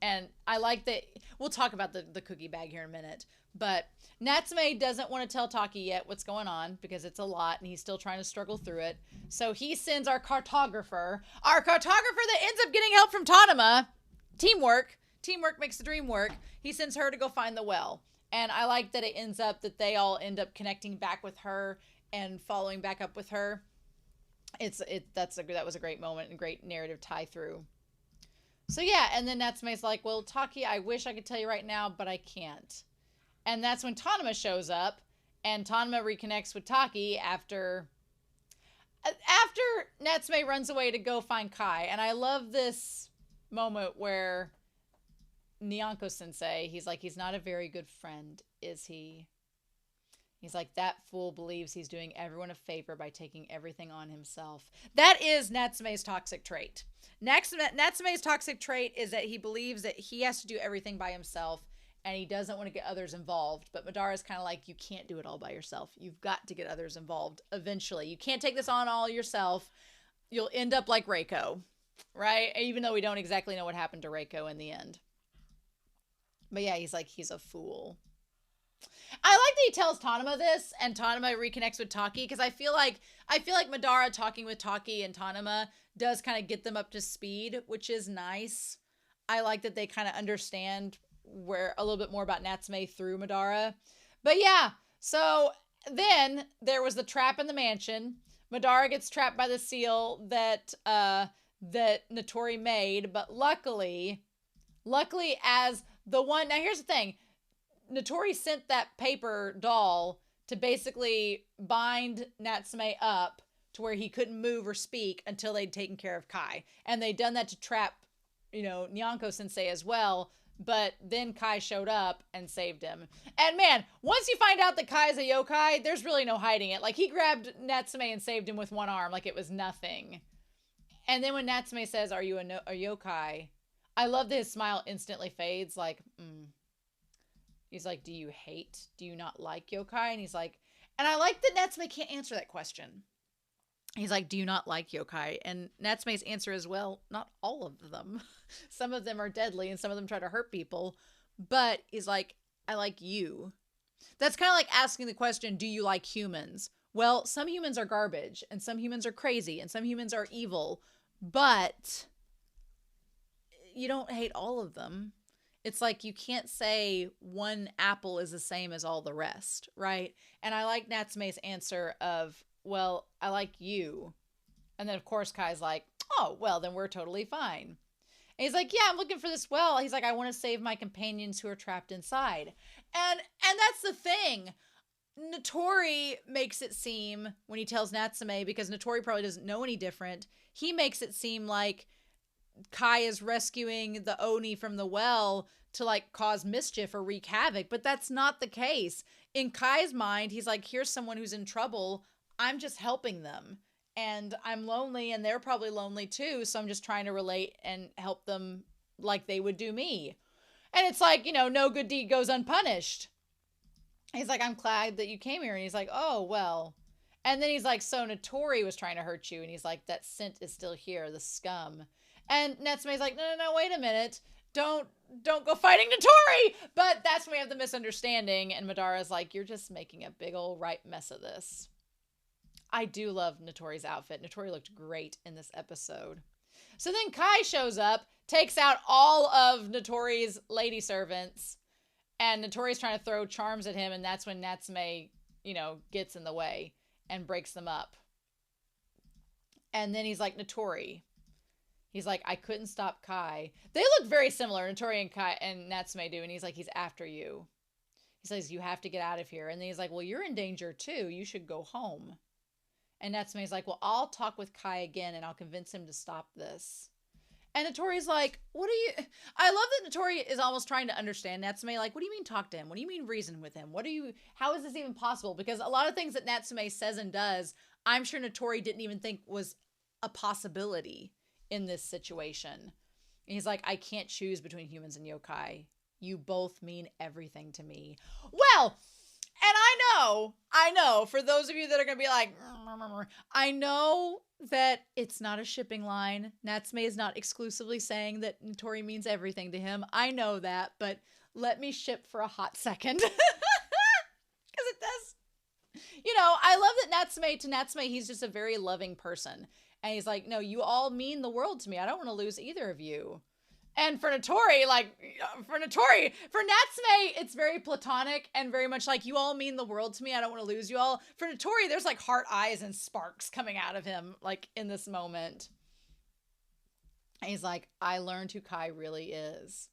And I like that, we'll talk about the cookie bag here in a minute. But Natsume doesn't want to tell Taki yet what's going on because it's a lot and he's still trying to struggle through it. So he sends our cartographer that ends up getting help from Tanuma. Teamwork makes the dream work. He sends her to go find the well. And I like that it ends up that they all end up connecting back with her and following back up with her. That was a great moment and great narrative tie through. So yeah, and then Natsume's like, well, Taki, I wish I could tell you right now, but I can't. And that's when Tanuma shows up, and Tanuma reconnects with Taki after Natsume runs away to go find Kai. And I love this moment where Nyanko-sensei, he's like, he's not a very good friend, is he? He's like, that fool believes he's doing everyone a favor by taking everything on himself. That is Natsume's toxic trait. Natsume's toxic trait is that he believes that he has to do everything by himself and he doesn't want to get others involved. But Madara's kind of like, you can't do it all by yourself. You've got to get others involved eventually. You can't take this on all yourself. You'll end up like Reiko, right? Even though we don't exactly know what happened to Reiko in the end. But yeah, he's like, he's a fool. I like that he tells Tanuma this, and Tanuma reconnects with Taki, because I feel like Madara talking with Taki and Tanuma does kind of get them up to speed, which is nice. I like that they kind of understand a little bit more about Natsume through Madara. But yeah, so then there was the trap in the mansion. Madara gets trapped by the seal that Notori made, but luckily as the one, now here's the thing, Notori sent that paper doll to basically bind Natsume up to where he couldn't move or speak until they'd taken care of Kai. And they'd done that to trap, Nyanko-sensei as well. But then Kai showed up and saved him. And man, once you find out that Kai is a yokai, there's really no hiding it. Like, he grabbed Natsume and saved him with one arm like it was nothing. And then when Natsume says, are you a yokai? I love that his smile instantly fades. Like, He's like, do you not like yokai? And he's like, and I like that Natsume can't answer that question. He's like, do you not like yokai? And Natsume's answer is, well, not all of them. Some of them are deadly and some of them try to hurt people. But he's like, I like you. That's kind of like asking the question, do you like humans? Well, some humans are garbage and some humans are crazy and some humans are evil. But you don't hate all of them. It's like you can't say one apple is the same as all the rest, right? And I like Natsume's answer of, well, I like you. And then, of course, Kai's like, oh, well, then we're totally fine. And he's like, yeah, I'm looking for this well. He's like, I want to save my companions who are trapped inside. And that's the thing. Notori makes it seem, when he tells Natsume, because Notori probably doesn't know any different, he makes it seem like Kai is rescuing the Oni from the well to like cause mischief or wreak havoc, but that's not the case. In Kai's mind, he's like, here's someone who's in trouble. I'm just helping them. And I'm lonely and they're probably lonely too, so I'm just trying to relate and help them like they would do me. And it's like, no good deed goes unpunished. He's like, I'm glad that you came here. And he's like, oh, well. And then he's like, so Notori was trying to hurt you. And he's like, that scent is still here, the scum. And Natsume's like, no, wait a minute. Don't go fighting Notori. But that's when we have the misunderstanding. And Madara's like, you're just making a big old right mess of this. I do love Notori's outfit. Notori looked great in this episode. So then Kai shows up, takes out all of Notori's lady servants, and Notori's trying to throw charms at him, and that's when Natsume, gets in the way and breaks them up. And then he's like, Notori. He's like, I couldn't stop Kai. They look very similar, Notori and Kai and Natsume do, and he's like, he's after you. He says, you have to get out of here. And then he's like, well, you're in danger too. You should go home. And Natsume's like, well, I'll talk with Kai again and I'll convince him to stop this. And Notori's like, what are you... I love that Notori is almost trying to understand Natsume. Like, what do you mean talk to him? What do you mean reason with him? How is this even possible? Because a lot of things that Natsume says and does, I'm sure Notori didn't even think was a possibility in this situation. And he's like, I can't choose between humans and yokai. You both mean everything to me. Well... And I know, for those of you that are going to be like, I know that it's not a shipping line. Natsume is not exclusively saying that Notori means everything to him. I know that, but let me ship for a hot second. Because it does. I love that Natsume, he's just a very loving person. And he's like, no, you all mean the world to me. I don't want to lose either of you. And for Natsume, it's very platonic and very much like, you all mean the world to me. I don't want to lose you all. For Notori, there's like heart eyes and sparks coming out of him, like in this moment. And he's like, I learned who Kai really is.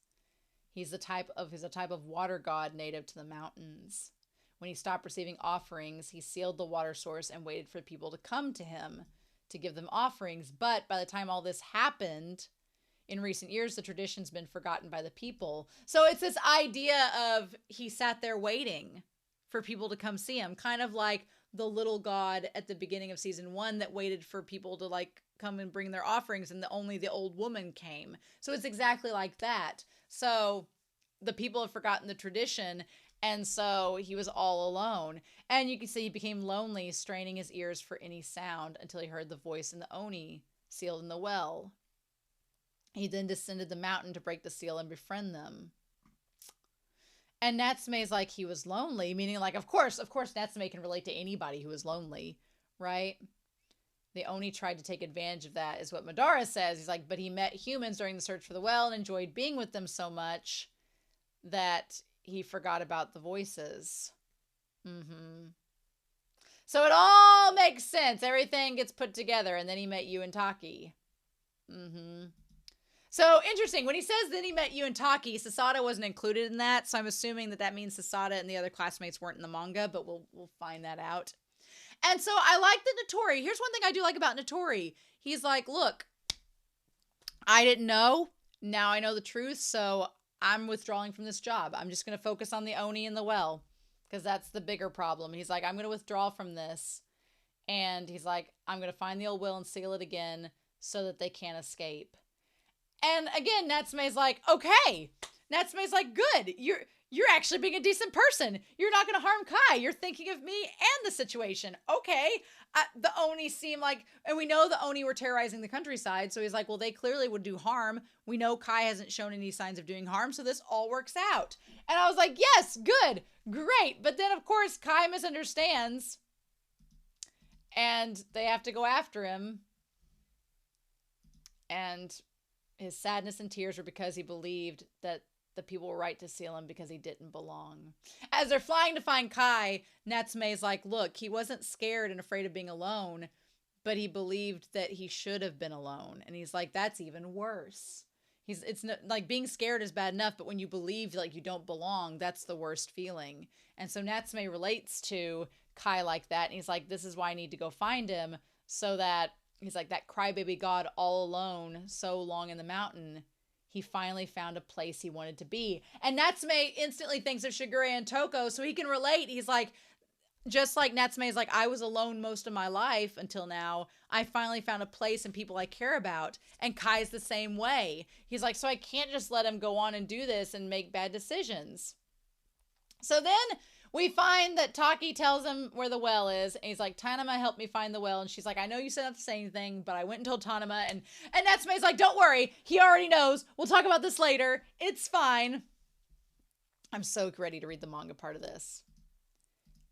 He's a type of water god native to the mountains. When he stopped receiving offerings, he sealed the water source and waited for people to come to him to give them offerings. But by the time all this happened, in recent years, the tradition's been forgotten by the people. So it's this idea of he sat there waiting for people to come see him. Kind of like the little god at the beginning of season 1 that waited for people to like come and bring their offerings, and only the old woman came. So it's exactly like that. So the people have forgotten the tradition, and so he was all alone. And you can see he became lonely, straining his ears for any sound until he heard the voice in the Oni sealed in the well. He then descended the mountain to break the seal and befriend them. And Natsume's like, he was lonely, meaning like, of course, Natsume can relate to anybody who is lonely, right? The Oni tried to take advantage of that, is what Madara says. He's like, but he met humans during the search for the well and enjoyed being with them so much that he forgot about the voices. So it all makes sense. Everything gets put together, and then he met Yu and Taki. So interesting. When he says that he met Yu and Taki, Sasada wasn't included in that, so I'm assuming that means Sasada and the other classmates weren't in the manga, but we'll find that out. And so I like that Notori. Here's one thing I do like about Notori. He's like, look, I didn't know. Now I know the truth, so I'm withdrawing from this job. I'm just going to focus on the Oni and the well, because that's the bigger problem. He's like, I'm going to withdraw from this. And he's like, I'm going to find the old will and seal it again so that they can't escape. And again, Natsume's like, okay. Natsume's like, good. You're actually being a decent person. You're not going to harm Kai. You're thinking of me and the situation. Okay. The Oni seem like, and we know the Oni were terrorizing the countryside. So he's like, well, they clearly would do harm. We know Kai hasn't shown any signs of doing harm. So this all works out. And I was like, yes, good, great. But then of course, Kai misunderstands and they have to go after him. And his sadness and tears were because he believed that the people were right to seal him because he didn't belong. As they're flying to find Kai, Natsume's like, look, he wasn't scared and afraid of being alone, but he believed that he should have been alone. And he's like, that's even worse. It's not, like, being scared is bad enough, but when you believe like you don't belong, that's the worst feeling. And so Natsume relates to Kai like that. And he's like, this is why I need to go find him, so that he's like, that crybaby god all alone so long in the mountain, he finally found a place he wanted to be. And Natsume instantly thinks of Shigure and Toko, so he can relate. He's like, just like Natsume is like, I was alone most of my life until now. I finally found a place and people I care about. And Kai's the same way. He's like, so I can't just let him go on and do this and make bad decisions. So then we find that Taki tells him where the well is. And he's like, Tanama helped me find the well. And she's like, I know you said not to say anything, but I went and told Tanama. And Natsume's like, don't worry. He already knows. We'll talk about this later. It's fine. I'm so ready to read the manga part of this.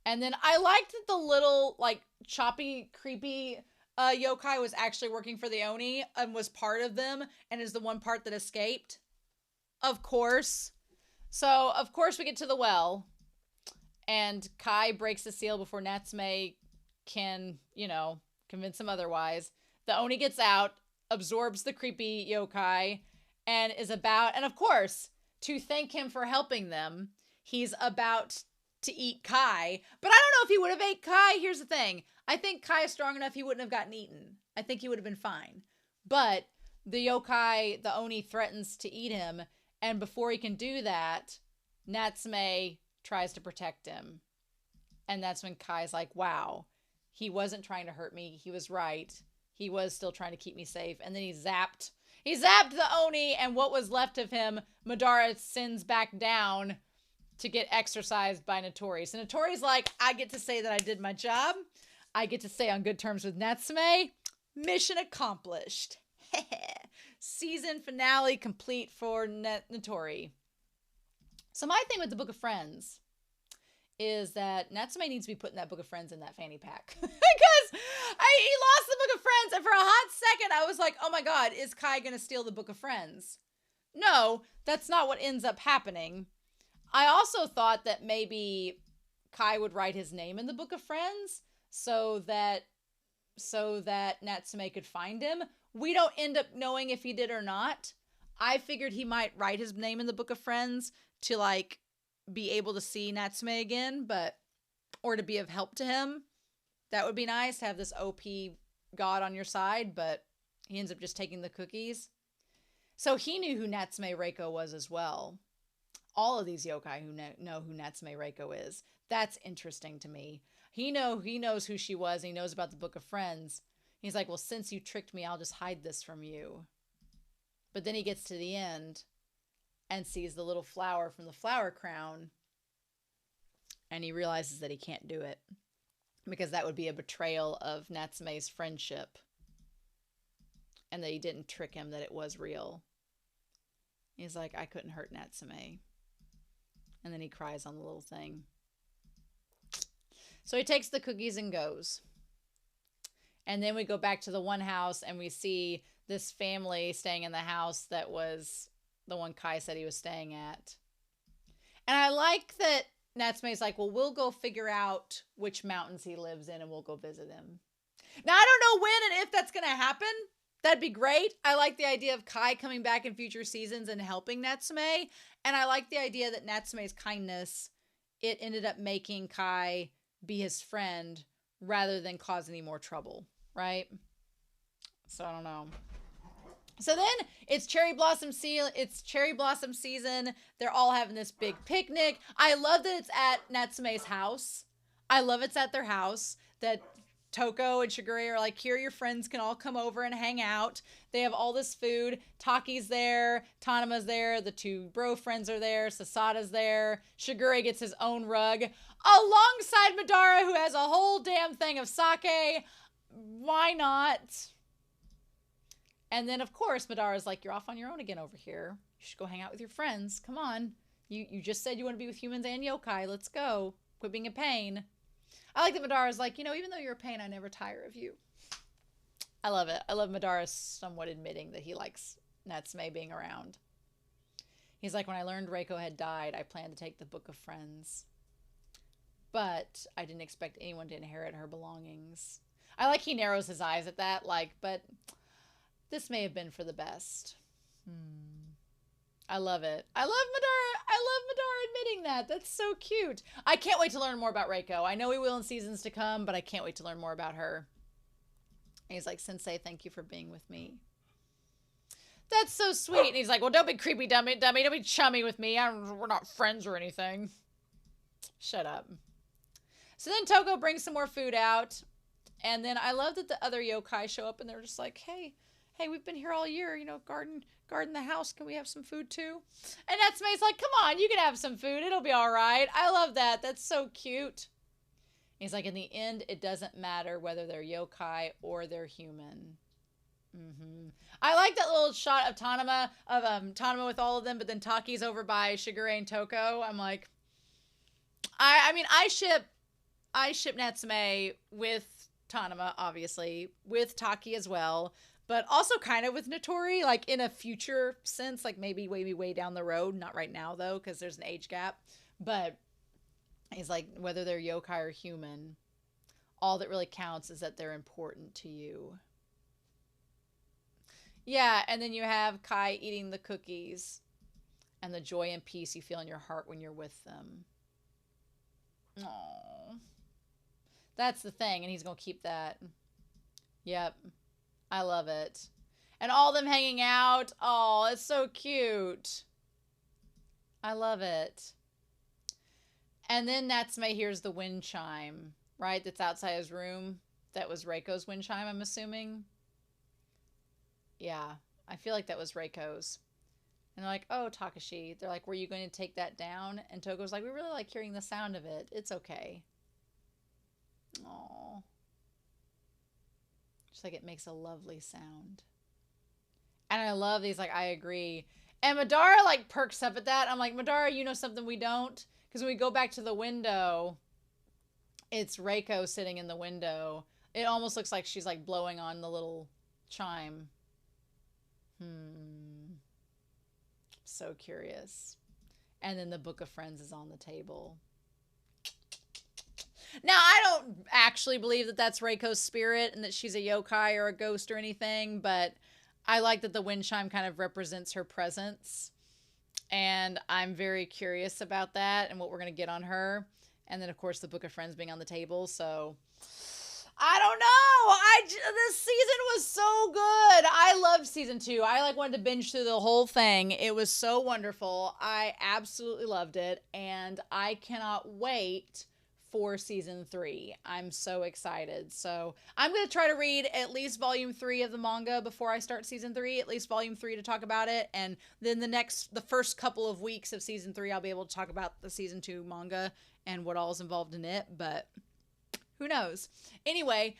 And then I liked that the little, like, choppy, creepy yokai was actually working for the Oni and was part of them and is the one part that escaped. Of course. So, of course, we get to the well. And Kai breaks the seal before Natsume can, you know, convince him otherwise. The Oni gets out, absorbs the creepy yokai, and is about, and of course, to thank him for helping them, he's about to eat Kai. But I don't know if he would have ate Kai. Here's the thing. I think Kai is strong enough he wouldn't have gotten eaten. I think he would have been fine. But the yokai, the Oni, threatens to eat him. And before he can do that, Natsume tries to protect him. And that's when Kai's like, wow, he wasn't trying to hurt me. He was right. He was still trying to keep me safe. And then he zapped the Oni, and what was left of him, Madara sends back down to get exorcised by Notori. So Notori's like, I get to say that I did my job. I get to stay on good terms with Natsume. Mission accomplished. Season finale complete for Notori. So my thing with the Book of Friends is that Natsume needs to be putting that Book of Friends in that fanny pack. Because he lost the Book of Friends, and for a hot second I was like, oh my god, is Kai going to steal the Book of Friends? No, that's not what ends up happening. I also thought that maybe Kai would write his name in the Book of Friends so that Natsume could find him. We don't end up knowing if he did or not. I figured he might write his name in the Book of Friends to, like, be able to see Natsume again, or to be of help to him. That would be nice to have this OP god on your side, but he ends up just taking the cookies. So he knew who Natsume Reiko was as well. All of these yokai who know who Natsume Reiko is. That's interesting to me. He knows who she was, and he knows about the Book of Friends. He's like, well, since you tricked me, I'll just hide this from you. But then he gets to the end and sees the little flower from the flower crown, and he realizes that he can't do it because that would be a betrayal of Natsume's friendship, and that he didn't trick him, that it was real. He's like, I couldn't hurt Natsume. And then he cries on the little thing. So he takes the cookies and goes. And then we go back to the one house and we see this family staying in the house that was the one Kai said he was staying at. And I like that Natsume's like, well, we'll go figure out which mountains he lives in and we'll go visit him. Now, I don't know when and if that's going to happen. That'd be great. I like the idea of Kai coming back in future seasons and helping Natsume. And I like the idea that Natsume's kindness, it ended up making Kai be his friend rather than cause any more trouble, right? So I don't know. So then it's cherry blossom season. They're all having this big picnic. I love that it's at Natsume's house. I love it's at their house, that Toko and Shigure are like, here your friends can all come over and hang out. They have all this food. Taki's there. Tanama's there. The two bro friends are there. Sasada's there. Shigure gets his own rug alongside Madara, who has a whole damn thing of sake. Why not? And then, of course, Madara's like, you're off on your own again over here. You should go hang out with your friends. Come on. You just said you want to be with humans and yokai. Let's go. Quit being a pain. I like that Madara's like, even though you're a pain, I never tire of you. I love it. I love Madara somewhat admitting that he likes Natsume being around. He's like, when I learned Reiko had died, I planned to take the Book of Friends. But I didn't expect anyone to inherit her belongings. I like he narrows his eyes at that, like, but this may have been for the best. I love it. I love Madara admitting that. That's so cute. I can't wait to learn more about Reiko. I know we will in seasons to come, but I can't wait to learn more about her. And he's like, Sensei, thank you for being with me. That's so sweet. And he's like, well, don't be creepy, dummy. Don't be chummy with me. We're not friends or anything. Shut up. So then Toko brings some more food out. And then I love that the other yokai show up and they're just like, hey, we've been here all year, you know, garden the house. Can we have some food too? And Natsume's like, come on, you can have some food. It'll be all right. I love that. That's so cute. He's like, in the end, it doesn't matter whether they're yokai or they're human. I like that little shot of Tanama with all of them, but then Taki's over by Shigure and Toko. I'm like, I mean, I ship Natsume with Tanama, obviously, with Taki as well, but also kind of with Notori, like in a future sense, like maybe way down the road. Not right now, though, because there's an age gap. But he's like, whether they're yokai or human, all that really counts is that they're important to you. Yeah, and then you have Kai eating the cookies and the joy and peace you feel in your heart when you're with them. Aww. That's the thing, and he's going to keep that. Yep. I love it. And all them hanging out. Oh, it's so cute. I love it. And then Natsume hears the wind chime, right? That's outside his room. That was Reiko's wind chime, I'm assuming. Yeah, I feel like that was Reiko's. And they're like, oh, Takashi. They're like, were you going to take that down? And Togo's like, we really like hearing the sound of it. It's okay. Aww. Just like it makes a lovely sound. And I love these, like, I agree. And Madara, like, perks up at that. I'm like, Madara, you know something we don't? Because when we go back to the window, it's Reiko sitting in the window. It almost looks like she's, like, blowing on the little chime. So curious. And then the Book of Friends is on the table. Now, I don't actually believe that that's Reiko's spirit and that she's a yokai or a ghost or anything, but I like that the wind chime kind of represents her presence. And I'm very curious about that and what we're going to get on her. And then, of course, the Book of Friends being on the table, so I don't know. This season was so good. I loved season 2. I like wanted to binge through the whole thing. It was so wonderful. I absolutely loved it, and I cannot wait for season 3. I'm so excited. So I'm going to try to read at least volume 3 of the manga before I start season 3, at least volume 3 to talk about it. And then the first couple of weeks of season 3, I'll be able to talk about the season 2 manga and what all is involved in it. But who knows? Anyway,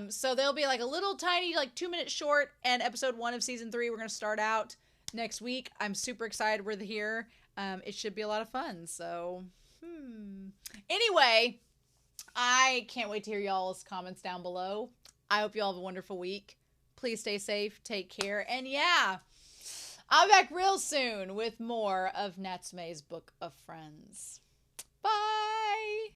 so there'll be like a little tiny, like 2-minute short, and episode 1 of season 3, we're going to start out next week. I'm super excited we're here. It should be a lot of fun. So, Anyway, I can't wait to hear y'all's comments down below. I hope y'all have a wonderful week. Please stay safe, take care, and yeah, I'll be back real soon with more of Natsume's Book of Friends.